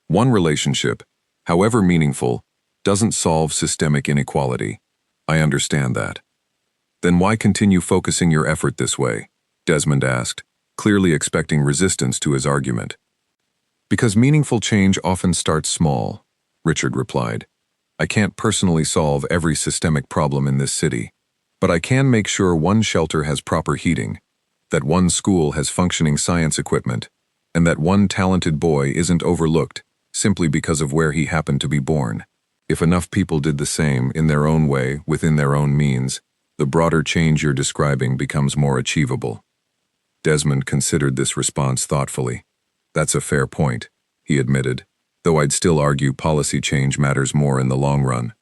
"One relationship, however meaningful, doesn't solve systemic inequality. I understand that." "Then why continue focusing your effort this way?" Desmond asked, clearly expecting resistance to his argument. "Because meaningful change often starts small," Richard replied. "I can't personally solve every systemic problem in this city, but I can make sure one shelter has proper heating, that one school has functioning science equipment, and that one talented boy isn't overlooked simply because of where he happened to be born. If enough people did the same in their own way, within their own means, the broader change you're describing becomes more achievable." Desmond considered this response thoughtfully. "That's a fair point," he admitted, though I'd still argue policy change matters more in the long run.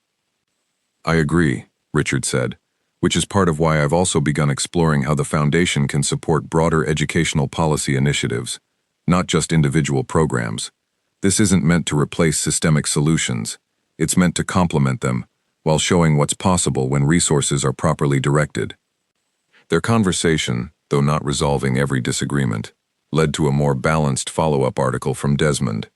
I agree, Richard said, which is part of why I've also begun exploring how the Foundation can support broader educational policy initiatives, not just individual programs. This isn't meant to replace systemic solutions. It's meant to complement them, while showing what's possible when resources are properly directed. Their conversation, though not resolving every disagreement, led to a more balanced follow-up article from Desmond,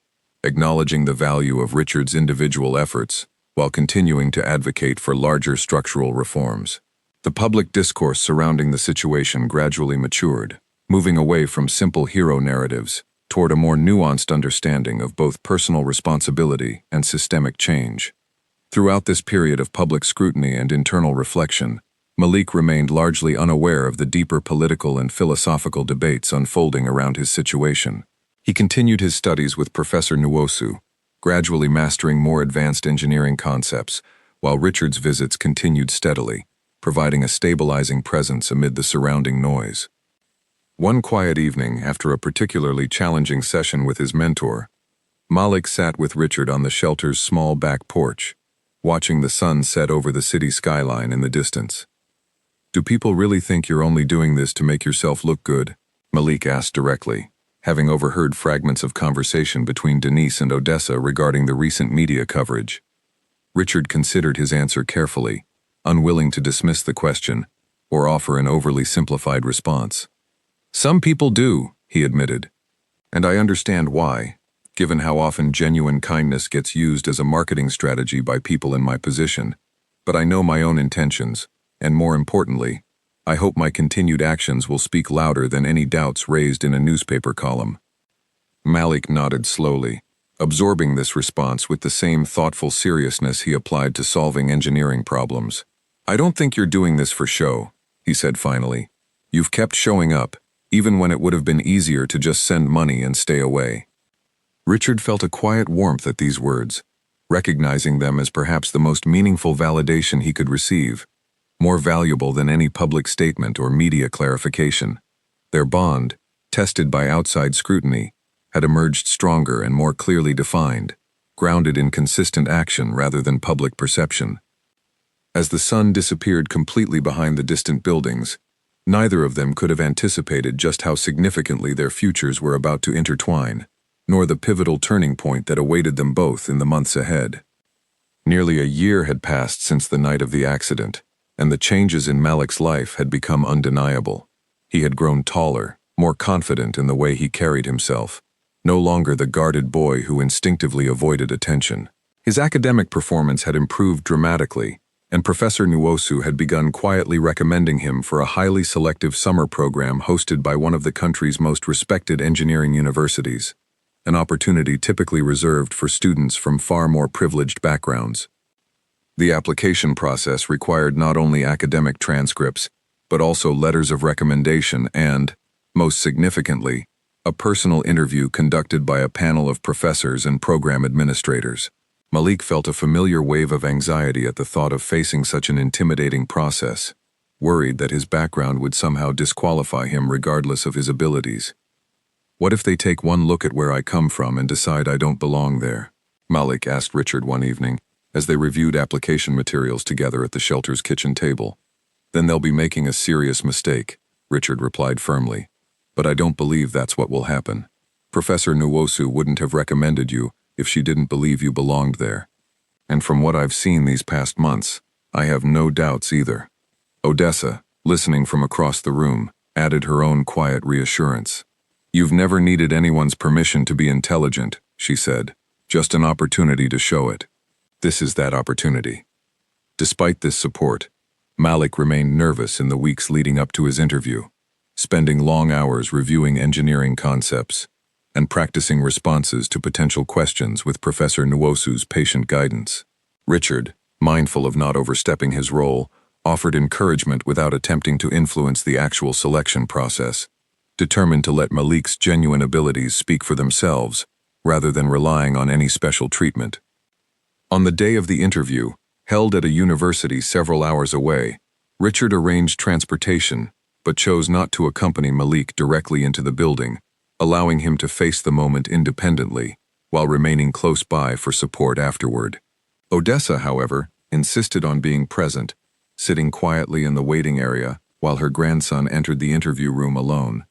acknowledging the value of Richard's individual efforts while continuing to advocate for larger structural reforms. The public discourse surrounding the situation gradually matured, moving away from simple hero narratives toward a more nuanced understanding of both personal responsibility and systemic change. Throughout this period of public scrutiny and internal reflection, Malik remained largely unaware of the deeper political and philosophical debates unfolding around his situation. He continued his studies with Professor Nwosu, gradually mastering more advanced engineering concepts, while Richard's visits continued steadily, providing a stabilizing presence amid the surrounding noise. One quiet evening, after a particularly challenging session with his mentor, Malik sat with Richard on the shelter's small back porch, watching the sun set over the city skyline in the distance. "Do people really think you're only doing this to make yourself look good?" Malik asked directly, having overheard fragments of conversation between Denise and Odessa regarding the recent media coverage. Richard considered his answer carefully, unwilling to dismiss the question or offer an overly simplified response. "Some people do," he admitted, "and I understand why, given how often genuine kindness gets used as a marketing strategy by people in my position. But I know my own intentions, and more importantly, I hope my continued actions will speak louder than any doubts raised in a newspaper column." Malik nodded slowly, absorbing this response with the same thoughtful seriousness he applied to solving engineering problems. "I don't think you're doing this for show," he said finally. "You've kept showing up, even when it would have been easier to just send money and stay away." Richard felt a quiet warmth at these words, recognizing them as perhaps the most meaningful validation he could receive, more valuable than any public statement or media clarification. Their bond, tested by outside scrutiny, had emerged stronger and more clearly defined, grounded in consistent action rather than public perception. As the sun disappeared completely behind the distant buildings, neither of them could have anticipated just how significantly their futures were about to intertwine, nor the pivotal turning point that awaited them both in the months ahead. Nearly a year had passed since the night of the accident, and the changes in Malik's life had become undeniable. He had grown taller, more confident in the way he carried himself, no longer the guarded boy who instinctively avoided attention. His academic performance had improved dramatically, and Professor Nwosu had begun quietly recommending him for a highly selective summer program hosted by one of the country's most respected engineering universities, an opportunity typically reserved for students from far more privileged backgrounds. The application process required not only academic transcripts, but also letters of recommendation and, most significantly, a personal interview conducted by a panel of professors and program administrators. Malik felt a familiar wave of anxiety at the thought of facing such an intimidating process, worried that his background would somehow disqualify him regardless of his abilities. "What if they take one look at where I come from and decide I don't belong there?" Malik asked Richard one evening, as they reviewed application materials together at the shelter's kitchen table. "Then they'll be making a serious mistake," Richard replied firmly. "But I don't believe that's what will happen. Professor Nwosu wouldn't have recommended you if she didn't believe you belonged there. And from what I've seen these past months, I have no doubts either." Odessa, listening from across the room, added her own quiet reassurance. "You've never needed anyone's permission to be intelligent," she said, "just an opportunity to show it. This is that opportunity." Despite this support, Malik remained nervous in the weeks leading up to his interview, spending long hours reviewing engineering concepts and practicing responses to potential questions with Professor Nwosu's patient guidance. Richard, mindful of not overstepping his role, offered encouragement without attempting to influence the actual selection process, determined to let Malik's genuine abilities speak for themselves, rather than relying on any special treatment. On the day of the interview, held at a university several hours away, Richard arranged transportation, but chose not to accompany Malik directly into the building, allowing him to face the moment independently, while remaining close by for support afterward. Odessa, however, insisted on being present, sitting quietly in the waiting area while her grandson entered the interview room alone.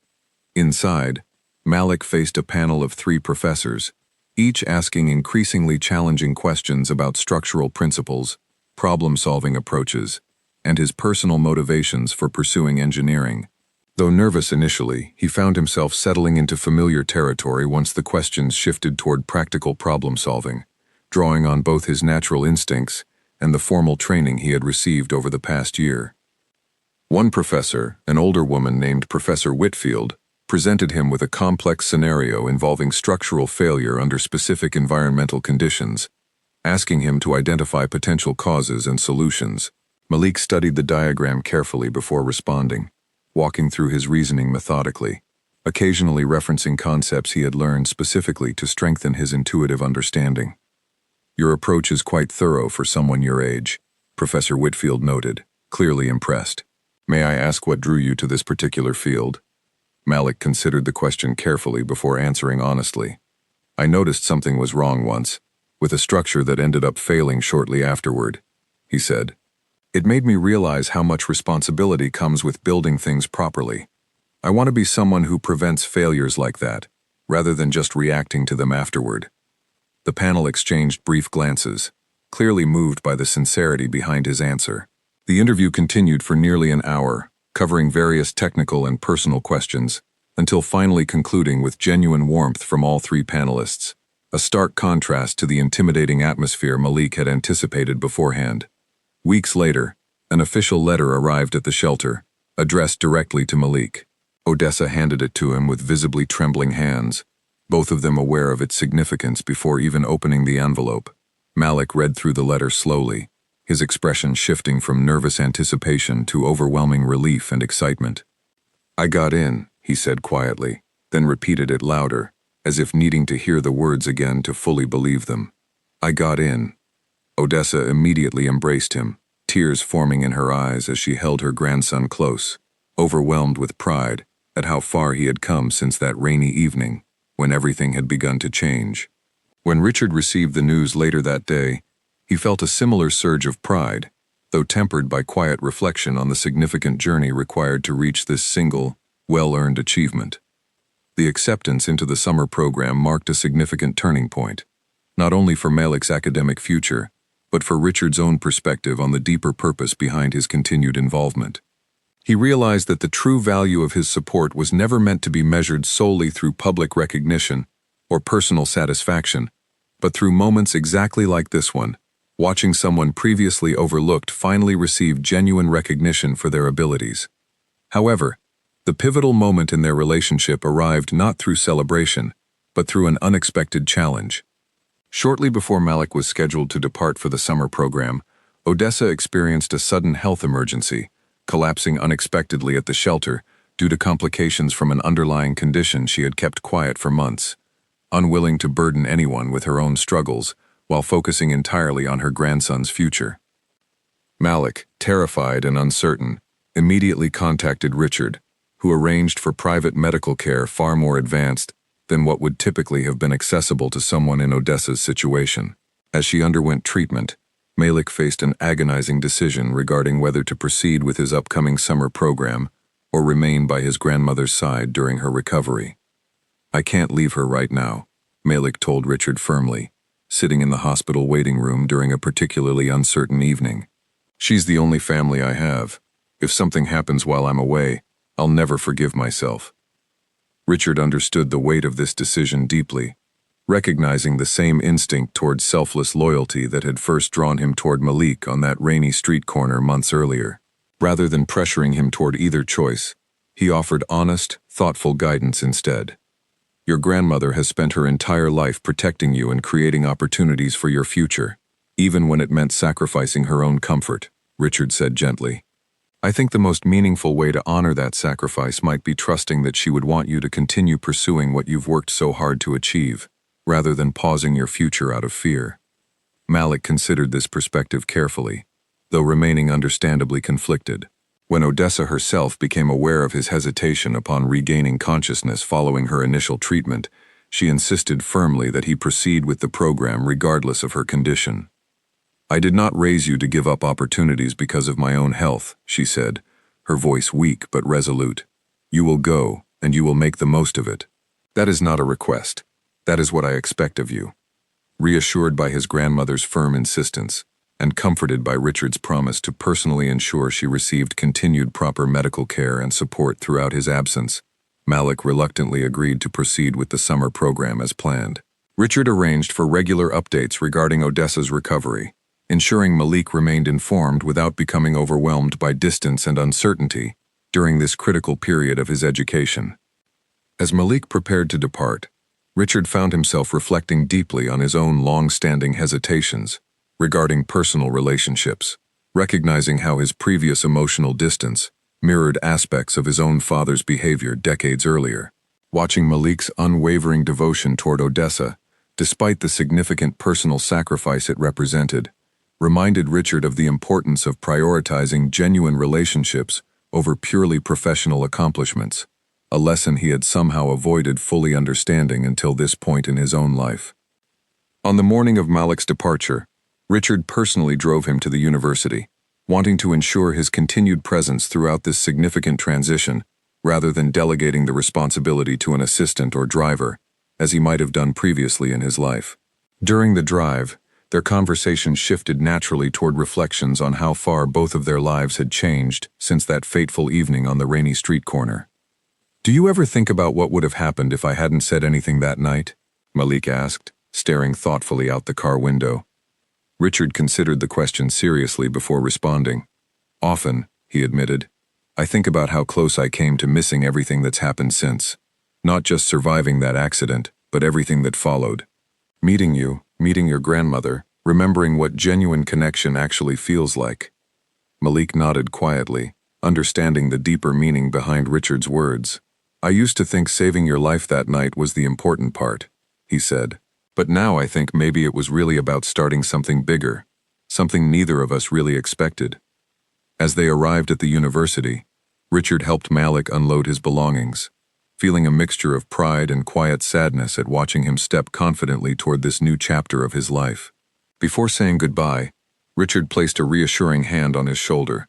Inside, Malik faced a panel of 3 professors, each asking increasingly challenging questions about structural principles, problem-solving approaches, and his personal motivations for pursuing engineering. Though nervous initially, he found himself settling into familiar territory once the questions shifted toward practical problem-solving, drawing on both his natural instincts and the formal training he had received over the past year. One professor, an older woman named Professor Whitfield, presented him with a complex scenario involving structural failure under specific environmental conditions, asking him to identify potential causes and solutions. Malik studied the diagram carefully before responding, walking through his reasoning methodically, occasionally referencing concepts he had learned specifically to strengthen his intuitive understanding. "Your approach is quite thorough for someone your age," Professor Whitfield noted, clearly impressed. "May I ask what drew you to this particular field?" Malik considered the question carefully before answering honestly. "I noticed something was wrong once, with a structure that ended up failing shortly afterward," he said. "It made me realize how much responsibility comes with building things properly. I want to be someone who prevents failures like that, rather than just reacting to them afterward." The panel exchanged brief glances, clearly moved by the sincerity behind his answer. The interview continued for nearly an hour, covering various technical and personal questions, until finally concluding with genuine warmth from all 3 panelists, a stark contrast to the intimidating atmosphere Malik had anticipated beforehand. Weeks later, an official letter arrived at the shelter, addressed directly to Malik. Odessa handed it to him with visibly trembling hands, both of them aware of its significance before even opening the envelope. Malik read through the letter slowly, his expression shifting from nervous anticipation to overwhelming relief and excitement. "I got in," he said quietly, then repeated it louder, as if needing to hear the words again to fully believe them. "I got in." Odessa immediately embraced him, tears forming in her eyes as she held her grandson close, overwhelmed with pride at how far he had come since that rainy evening, when everything had begun to change. When Richard received the news later that day, he felt a similar surge of pride, though tempered by quiet reflection on the significant journey required to reach this single, well-earned achievement. The acceptance into the summer program marked a significant turning point, not only for Malik's academic future, but for Richard's own perspective on the deeper purpose behind his continued involvement. He realized that the true value of his support was never meant to be measured solely through public recognition or personal satisfaction, but through moments exactly like this one, watching someone previously overlooked finally receive genuine recognition for their abilities. However, the pivotal moment in their relationship arrived not through celebration, but through an unexpected challenge. Shortly before Malik was scheduled to depart for the summer program, Odessa experienced a sudden health emergency, collapsing unexpectedly at the shelter due to complications from an underlying condition she had kept quiet for months. Unwilling to burden anyone with her own struggles, while focusing entirely on her grandson's future. Malik, terrified and uncertain, immediately contacted Richard, who arranged for private medical care far more advanced than what would typically have been accessible to someone in Odessa's situation. As she underwent treatment, Malik faced an agonizing decision regarding whether to proceed with his upcoming summer program or remain by his grandmother's side during her recovery. "I can't leave her right now," Malik told Richard firmly, sitting in the hospital waiting room during a particularly uncertain evening. "She's the only family I have. If something happens while I'm away, I'll never forgive myself." Richard understood the weight of this decision deeply, recognizing the same instinct toward selfless loyalty that had first drawn him toward Malik on that rainy street corner months earlier. Rather than pressuring him toward either choice, he offered honest, thoughtful guidance instead. "Your grandmother has spent her entire life protecting you and creating opportunities for your future, even when it meant sacrificing her own comfort," Richard said gently. "I think the most meaningful way to honor that sacrifice might be trusting that she would want you to continue pursuing what you've worked so hard to achieve, rather than pausing your future out of fear." Malik considered this perspective carefully, though remaining understandably conflicted. When Odessa herself became aware of his hesitation upon regaining consciousness following her initial treatment, she insisted firmly that he proceed with the program regardless of her condition. "I did not raise you to give up opportunities because of my own health," she said, her voice weak but resolute. "You will go, and you will make the most of it. That is not a request. That is what I expect of you." Reassured by his grandmother's firm insistence, and comforted by Richard's promise to personally ensure she received continued proper medical care and support throughout his absence, Malik reluctantly agreed to proceed with the summer program as planned. Richard arranged for regular updates regarding Odessa's recovery, ensuring Malik remained informed without becoming overwhelmed by distance and uncertainty during this critical period of his education. As Malik prepared to depart, Richard found himself reflecting deeply on his own long-standing hesitations regarding personal relationships, recognizing how his previous emotional distance mirrored aspects of his own father's behavior decades earlier. Watching Malik's unwavering devotion toward Odessa, despite the significant personal sacrifice it represented, reminded Richard of the importance of prioritizing genuine relationships over purely professional accomplishments, a lesson he had somehow avoided fully understanding until this point in his own life. On the morning of Malik's departure, Richard personally drove him to the university, wanting to ensure his continued presence throughout this significant transition, rather than delegating the responsibility to an assistant or driver, as he might have done previously in his life. During the drive, their conversation shifted naturally toward reflections on how far both of their lives had changed since that fateful evening on the rainy street corner. "Do you ever think about what would have happened if I hadn't said anything that night?" Malik asked, staring thoughtfully out the car window. Richard considered the question seriously before responding. "Often," he admitted, "I think about how close I came to missing everything that's happened since. Not just surviving that accident, but everything that followed. Meeting you, meeting your grandmother, remembering what genuine connection actually feels like." Malik nodded quietly, understanding the deeper meaning behind Richard's words. "I used to think saving your life that night was the important part," he said. "But now I think maybe it was really about starting something bigger, something neither of us really expected." As they arrived at the university, Richard helped Malik unload his belongings, feeling a mixture of pride and quiet sadness at watching him step confidently toward this new chapter of his life. Before saying goodbye, Richard placed a reassuring hand on his shoulder.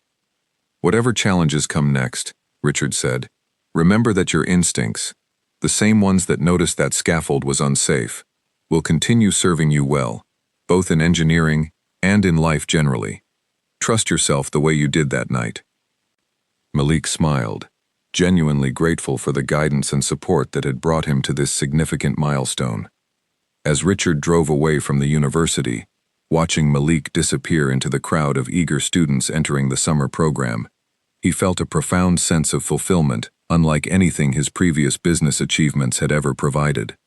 "Whatever challenges come next," Richard said, "remember that your instincts, the same ones that noticed that scaffold was unsafe, will continue serving you well, both in engineering and in life generally. Trust yourself the way you did that night." Malik smiled, genuinely grateful for the guidance and support that had brought him to this significant milestone. As Richard drove away from the university, watching Malik disappear into the crowd of eager students entering the summer program, he felt a profound sense of fulfillment, unlike anything his previous business achievements had ever provided.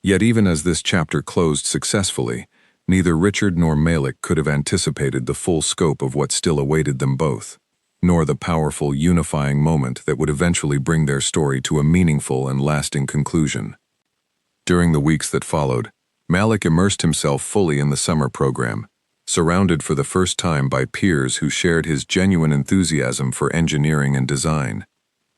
Yet even as this chapter closed successfully, neither Richard nor Malik could have anticipated the full scope of what still awaited them both, nor the powerful unifying moment that would eventually bring their story to a meaningful and lasting conclusion. During the weeks that followed, Malik immersed himself fully in the summer program, surrounded for the first time by peers who shared his genuine enthusiasm for engineering and design.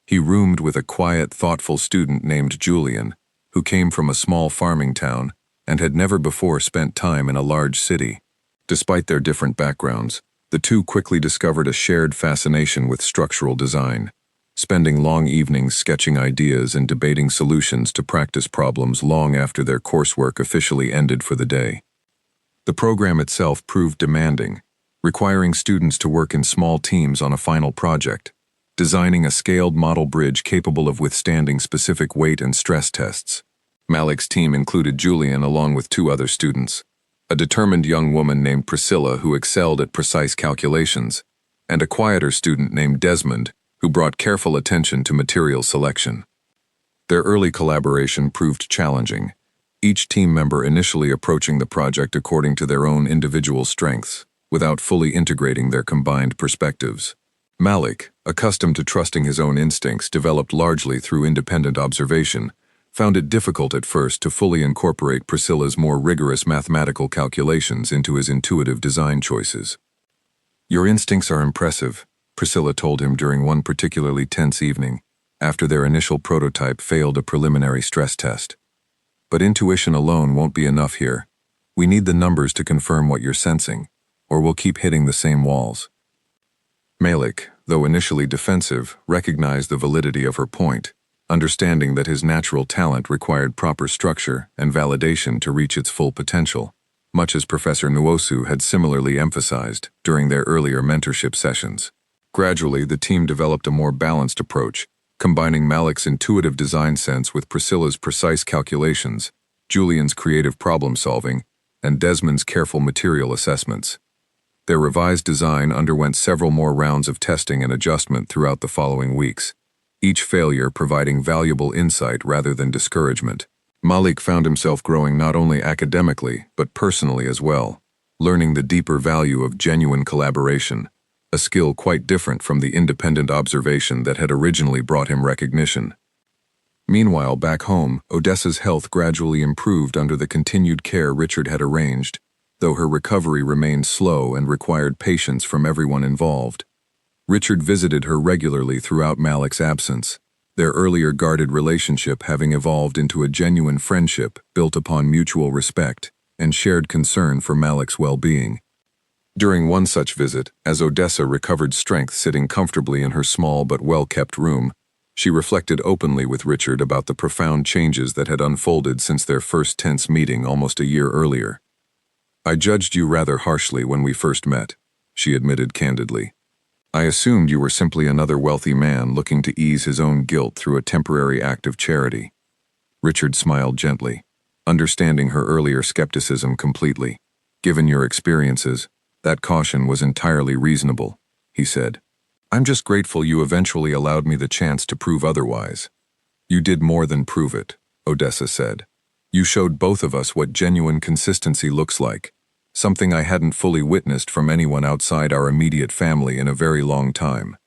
He roomed with a quiet, thoughtful student named Julian, who came from a small farming town and had never before spent time in a large city. Despite their different backgrounds, the two quickly discovered a shared fascination with structural design, spending long evenings sketching ideas and debating solutions to practice problems long after their coursework officially ended for the day. The program itself proved demanding, requiring students to work in small teams on a final project, designing a scaled model bridge capable of withstanding specific weight and stress tests. Malik's team included Julian along with two other students, a determined young woman named Priscilla who excelled at precise calculations, and a quieter student named Desmond who brought careful attention to material selection. Their early collaboration proved challenging, each team member initially approaching the project according to their own individual strengths, without fully integrating their combined perspectives. Malik, accustomed to trusting his own instincts developed largely through independent observation, found it difficult at first to fully incorporate Priscilla's more rigorous mathematical calculations into his intuitive design choices. "Your instincts are impressive," Priscilla told him during one particularly tense evening, after their initial prototype failed a preliminary stress test. But intuition alone won't be enough here. We need the numbers to confirm what you're sensing, or we'll keep hitting the same walls. Malik, though initially defensive, recognized the validity of her point, understanding that his natural talent required proper structure and validation to reach its full potential, much as Professor Nwosu had similarly emphasized during their earlier mentorship sessions. Gradually, the team developed a more balanced approach, combining Malik's intuitive design sense with Priscilla's precise calculations, Julian's creative problem-solving, and Desmond's careful material assessments. Their revised design underwent several more rounds of testing and adjustment throughout the following weeks, each failure providing valuable insight rather than discouragement. Malik found himself growing not only academically, but personally as well, learning the deeper value of genuine collaboration, a skill quite different from the independent observation that had originally brought him recognition. Meanwhile, back home, Odessa's health gradually improved under the continued care Richard had arranged, though her recovery remained slow and required patience from everyone involved. Richard visited her regularly throughout Malik's absence, their earlier guarded relationship having evolved into a genuine friendship built upon mutual respect and shared concern for Malik's well-being. During one such visit, as Odessa recovered strength sitting comfortably in her small but well-kept room, she reflected openly with Richard about the profound changes that had unfolded since their first tense meeting almost a year earlier. "I judged you rather harshly when we first met," she admitted candidly. "I assumed you were simply another wealthy man looking to ease his own guilt through a temporary act of charity." Richard smiled gently, understanding her earlier skepticism completely. "Given your experiences, that caution was entirely reasonable," he said. "I'm just grateful you eventually allowed me the chance to prove otherwise." "You did more than prove it," Odessa said. "You showed both of us what genuine consistency looks like, something I hadn't fully witnessed from anyone outside our immediate family in a very long time."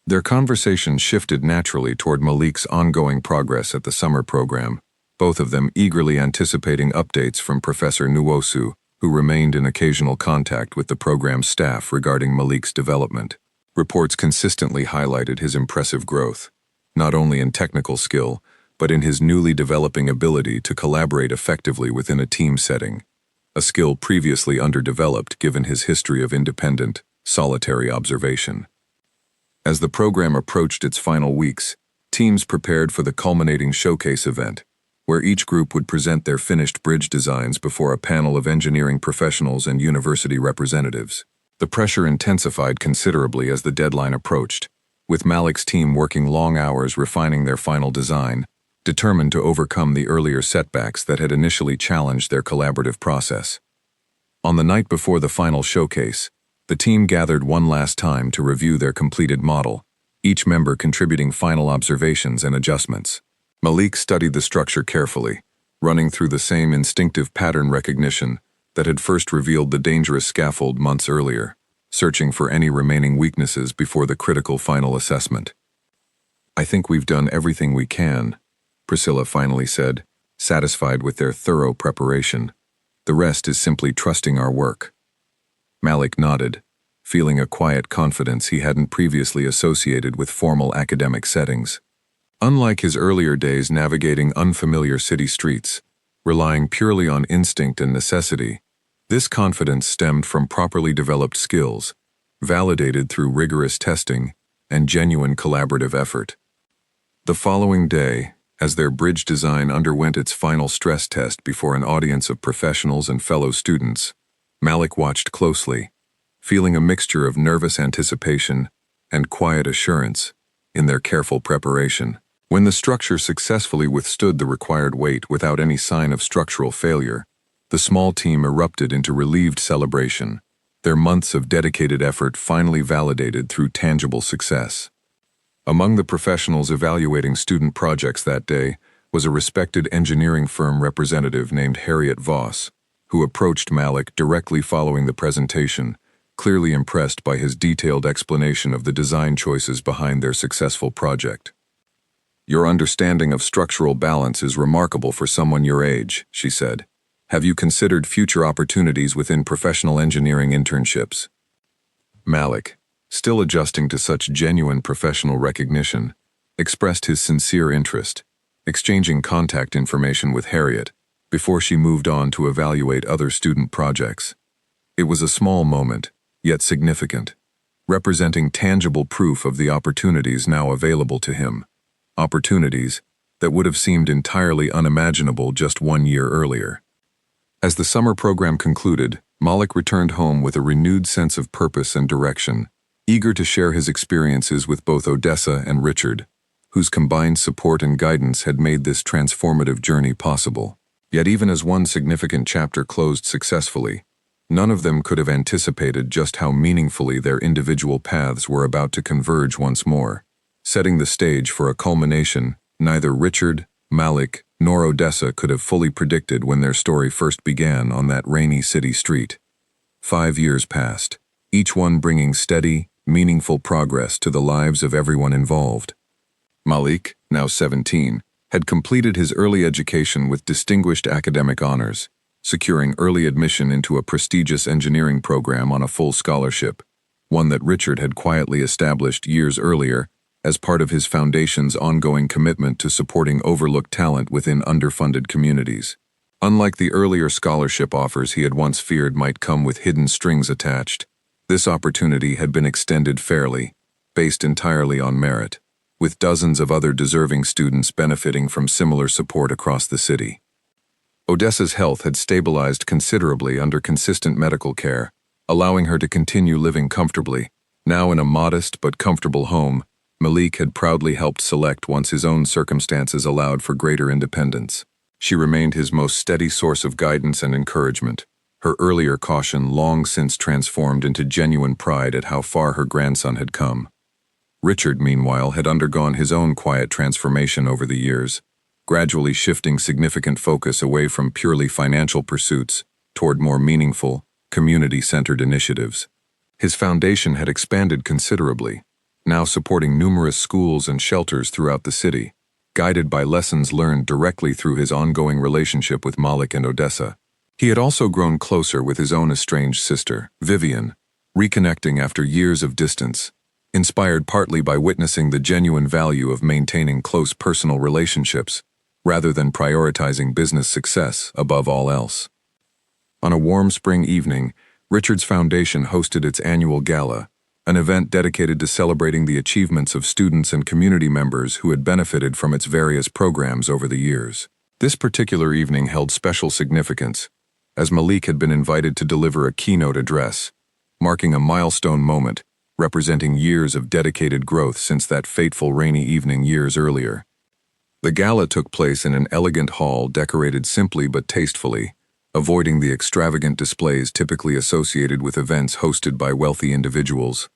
Their conversation shifted naturally toward Malik's ongoing progress at the summer program, both of them eagerly anticipating updates from Professor Nwosu, who remained in occasional contact with the program's staff regarding Malik's development. Reports consistently highlighted his impressive growth, not only in technical skill, but in his newly developing ability to collaborate effectively within a team setting, a skill previously underdeveloped given his history of independent, solitary observation. As the program approached its final weeks, teams prepared for the culminating showcase event, where each group would present their finished bridge designs before a panel of engineering professionals and university representatives. The pressure intensified considerably as the deadline approached, with Malik's team working long hours refining their final design, determined to overcome the earlier setbacks that had initially challenged their collaborative process. On the night before the final showcase, the team gathered one last time to review their completed model, each member contributing final observations and adjustments. Malik studied the structure carefully, running through the same instinctive pattern recognition that had first revealed the dangerous scaffold months earlier, searching for any remaining weaknesses before the critical final assessment. "I think we've done everything we can," Priscilla finally said, satisfied with their thorough preparation. "The rest is simply trusting our work." Malik nodded, feeling a quiet confidence he hadn't previously associated with formal academic settings. Unlike his earlier days navigating unfamiliar city streets, relying purely on instinct and necessity, this confidence stemmed from properly developed skills, validated through rigorous testing and genuine collaborative effort. The following day, as their bridge design underwent its final stress test before an audience of professionals and fellow students, Malik watched closely, feeling a mixture of nervous anticipation and quiet assurance in their careful preparation. When the structure successfully withstood the required weight without any sign of structural failure, the small team erupted into relieved celebration, their months of dedicated effort finally validated through tangible success. Among the professionals evaluating student projects that day was a respected engineering firm representative named Harriet Voss, who approached Malik directly following the presentation, clearly impressed by his detailed explanation of the design choices behind their successful project. "Your understanding of structural balance is remarkable for someone your age," she said. "Have you considered future opportunities within professional engineering internships?" Malik, still adjusting to such genuine professional recognition, expressed his sincere interest, exchanging contact information with Harriet before she moved on to evaluate other student projects. It was a small moment, yet significant, representing tangible proof of the opportunities now available to him, opportunities that would have seemed entirely unimaginable just 1 year earlier. As the summer program concluded, Malik returned home with a renewed sense of purpose and direction, eager to share his experiences with both Odessa and Richard, whose combined support and guidance had made this transformative journey possible. Yet even as one significant chapter closed successfully, none of them could have anticipated just how meaningfully their individual paths were about to converge once more, setting the stage for a culmination neither Richard, Malik, nor Odessa could have fully predicted when their story first began on that rainy city street. 5 years passed, each one bringing steady, meaningful progress to the lives of everyone involved. Malik, now 17, had completed his early education with distinguished academic honors, securing early admission into a prestigious engineering program on a full scholarship, one that Richard had quietly established years earlier as part of his foundation's ongoing commitment to supporting overlooked talent within underfunded communities. Unlike the earlier scholarship offers he had once feared might come with hidden strings attached, this opportunity had been extended fairly, based entirely on merit, with dozens of other deserving students benefiting from similar support across the city. Odessa's health had stabilized considerably under consistent medical care, allowing her to continue living comfortably. Now in a modest but comfortable home, Malik had proudly helped select once his own circumstances allowed for greater independence. She remained his most steady source of guidance and encouragement, her earlier caution long since transformed into genuine pride at how far her grandson had come. Richard, meanwhile, had undergone his own quiet transformation over the years, gradually shifting significant focus away from purely financial pursuits toward more meaningful, community-centered initiatives. His foundation had expanded considerably, now supporting numerous schools and shelters throughout the city, guided by lessons learned directly through his ongoing relationship with Malik and Odessa. He had also grown closer with his own estranged sister, Vivian, reconnecting after years of distance, inspired partly by witnessing the genuine value of maintaining close personal relationships, rather than prioritizing business success above all else. On a warm spring evening, Richard's Foundation hosted its annual gala, an event dedicated to celebrating the achievements of students and community members who had benefited from its various programs over the years. This particular evening held special significance, as Malik had been invited to deliver a keynote address, marking a milestone moment representing years of dedicated growth since that fateful rainy evening years earlier. The gala took place in an elegant hall decorated simply but tastefully, avoiding the extravagant displays typically associated with events hosted by wealthy individuals.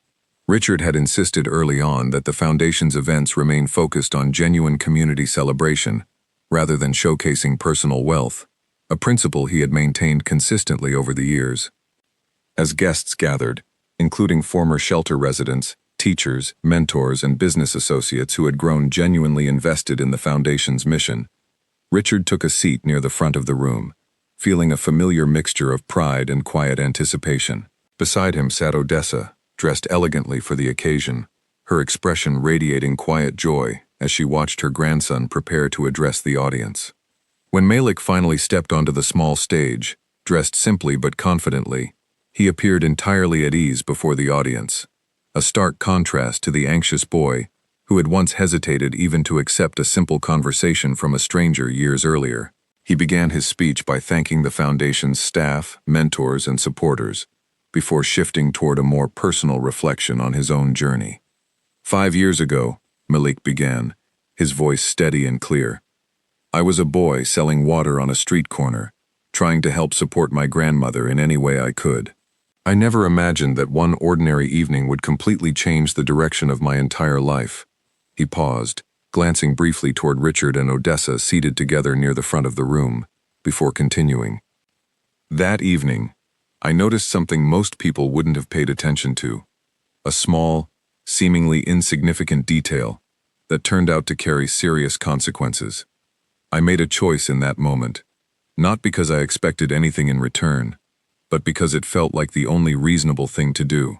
Richard had insisted early on that the Foundation's events remain focused on genuine community celebration, rather than showcasing personal wealth, a principle he had maintained consistently over the years. As guests gathered, including former shelter residents, teachers, mentors, and business associates who had grown genuinely invested in the Foundation's mission, Richard took a seat near the front of the room, feeling a familiar mixture of pride and quiet anticipation. Beside him sat Odessa, dressed elegantly for the occasion, her expression radiating quiet joy as she watched her grandson prepare to address the audience. When Malik finally stepped onto the small stage, dressed simply but confidently, he appeared entirely at ease before the audience, a stark contrast to the anxious boy who had once hesitated even to accept a simple conversation from a stranger years earlier. He began his speech by thanking the Foundation's staff, mentors, and supporters, before shifting toward a more personal reflection on his own journey. 5 years ago, Malik began, his voice steady and clear. I was a boy selling water on a street corner, trying to help support my grandmother in any way I could. I never imagined that one ordinary evening would completely change the direction of my entire life. He paused, glancing briefly toward Richard and Odessa seated together near the front of the room, before continuing. That evening, I noticed something most people wouldn't have paid attention to, a small, seemingly insignificant detail that turned out to carry serious consequences. I made a choice in that moment, not because I expected anything in return, but because it felt like the only reasonable thing to do.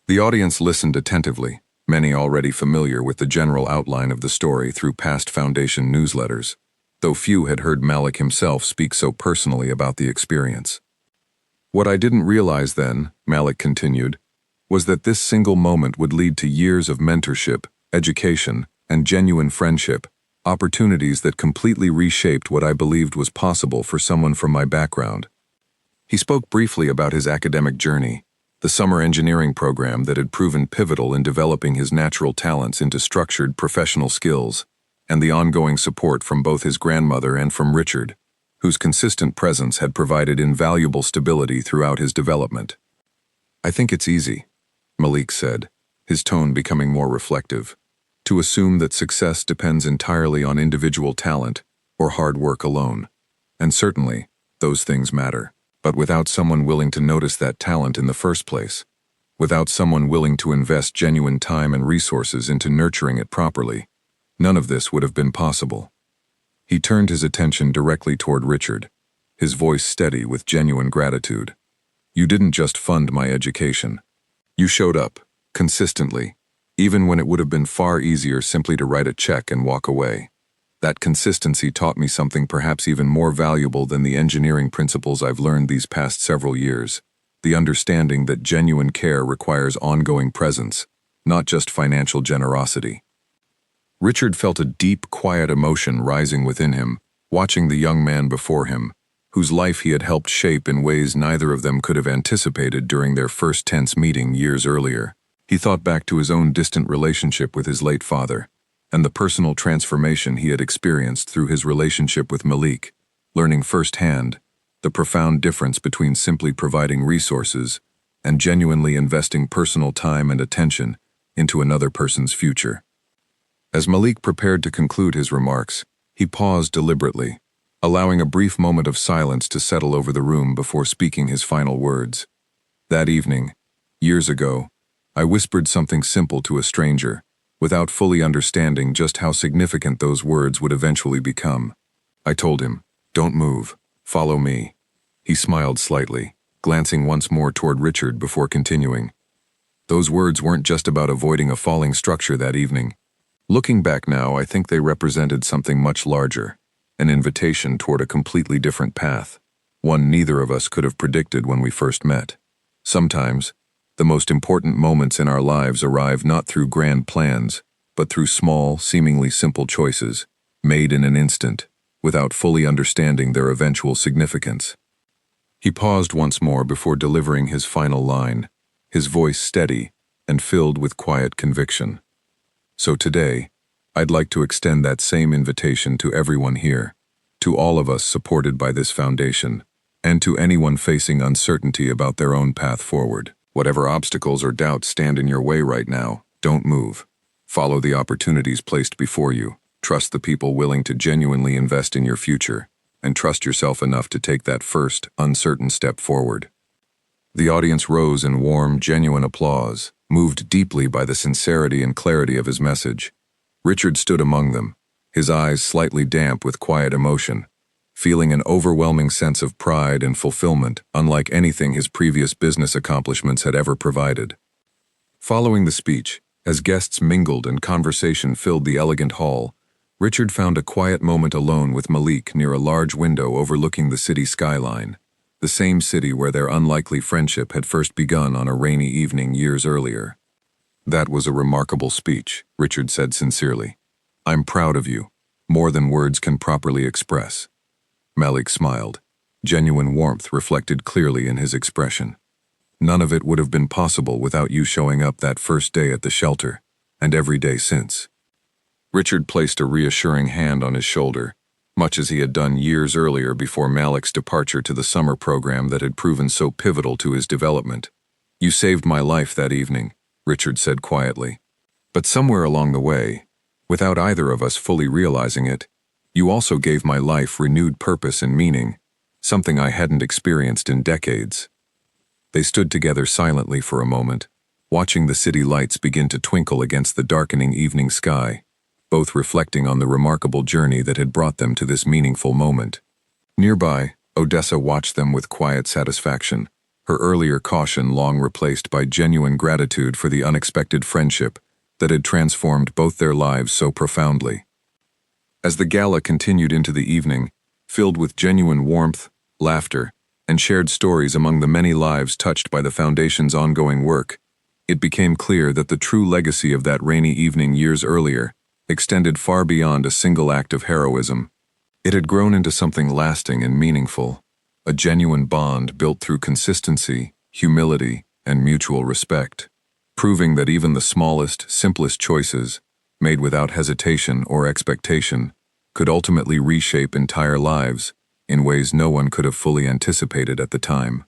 The audience listened attentively, many already familiar with the general outline of the story through past Foundation newsletters, though few had heard Malik himself speak so personally about the experience. What I didn't realize then, Malik continued, was that this single moment would lead to years of mentorship, education, and genuine friendship, opportunities that completely reshaped what I believed was possible for someone from my background. He spoke briefly about his academic journey, the summer engineering program that had proven pivotal in developing his natural talents into structured professional skills, and the ongoing support from both his grandmother and from Richard, whose consistent presence had provided invaluable stability throughout his development. "I think it's easy," Malik said, his tone becoming more reflective, "to assume that success depends entirely on individual talent or hard work alone. And certainly, those things matter. But without someone willing to notice that talent in the first place, without someone willing to invest genuine time and resources into nurturing it properly, none of this would have been possible." He turned his attention directly toward Richard, his voice steady with genuine gratitude. "You didn't just fund my education. You showed up, consistently, even when it would have been far easier simply to write a check and walk away. That consistency taught me something perhaps even more valuable than the engineering principles I've learned these past several years, the understanding that genuine care requires ongoing presence, not just financial generosity." Richard felt a deep, quiet emotion rising within him, watching the young man before him, whose life he had helped shape in ways neither of them could have anticipated during their first tense meeting years earlier. He thought back to his own distant relationship with his late father, and the personal transformation he had experienced through his relationship with Malik, learning firsthand the profound difference between simply providing resources and genuinely investing personal time and attention into another person's future. As Malik prepared to conclude his remarks, he paused deliberately, allowing a brief moment of silence to settle over the room before speaking his final words. "That evening, years ago, I whispered something simple to a stranger, without fully understanding just how significant those words would eventually become. I told him, 'Don't move, follow me.'" He smiled slightly, glancing once more toward Richard before continuing. "Those words weren't just about avoiding a falling structure that evening. Looking back now, I think they represented something much larger, an invitation toward a completely different path, one neither of us could have predicted when we first met. Sometimes, the most important moments in our lives arrive not through grand plans, but through small, seemingly simple choices, made in an instant, without fully understanding their eventual significance." He paused once more before delivering his final line, his voice steady and filled with quiet conviction. "So today, I'd like to extend that same invitation to everyone here, to all of us supported by this foundation, and to anyone facing uncertainty about their own path forward. Whatever obstacles or doubts stand in your way right now, don't move. Follow the opportunities placed before you, trust the people willing to genuinely invest in your future, and trust yourself enough to take that first, uncertain step forward." The audience rose in warm, genuine applause, moved deeply by the sincerity and clarity of his message. Richard stood among them, his eyes slightly damp with quiet emotion, feeling an overwhelming sense of pride and fulfillment unlike anything his previous business accomplishments had ever provided. Following the speech, as guests mingled and conversation filled the elegant hall, Richard found a quiet moment alone with Malik near a large window overlooking the city skyline, the same city where their unlikely friendship had first begun on a rainy evening years earlier. "That was a remarkable speech," Richard said sincerely. "I'm proud of you, more than words can properly express." Malik smiled. Genuine warmth reflected clearly in his expression. "None of it would have been possible without you showing up that first day at the shelter, and every day since." Richard placed a reassuring hand on his shoulder, much as he had done years earlier before Malik's departure to the summer program that had proven so pivotal to his development. "You saved my life that evening," Richard said quietly. "But somewhere along the way, without either of us fully realizing it, you also gave my life renewed purpose and meaning, something I hadn't experienced in decades." They stood together silently for a moment, watching the city lights begin to twinkle against the darkening evening sky, both reflecting on the remarkable journey that had brought them to this meaningful moment. Nearby, Odessa watched them with quiet satisfaction, her earlier caution long replaced by genuine gratitude for the unexpected friendship that had transformed both their lives so profoundly. As the gala continued into the evening, filled with genuine warmth, laughter, and shared stories among the many lives touched by the Foundation's ongoing work, it became clear that the true legacy of that rainy evening years earlier extended far beyond a single act of heroism. It had grown into something lasting and meaningful, a genuine bond built through consistency, humility, and mutual respect, proving that even the smallest, simplest choices, made without hesitation or expectation, could ultimately reshape entire lives in ways no one could have fully anticipated at the time.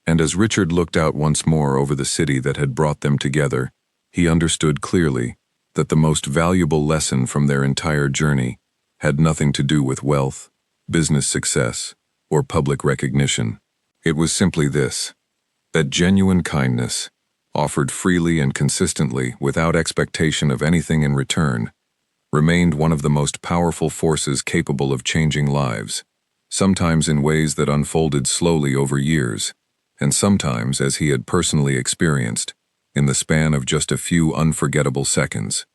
And as Richard looked out once more over the city that had brought them together, he understood clearly that the most valuable lesson from their entire journey had nothing to do with wealth, business success, or public recognition. It was simply this: that genuine kindness, offered freely and consistently without expectation of anything in return, remained one of the most powerful forces capable of changing lives, sometimes in ways that unfolded slowly over years, and sometimes, as he had personally experienced, in the span of just a few unforgettable seconds.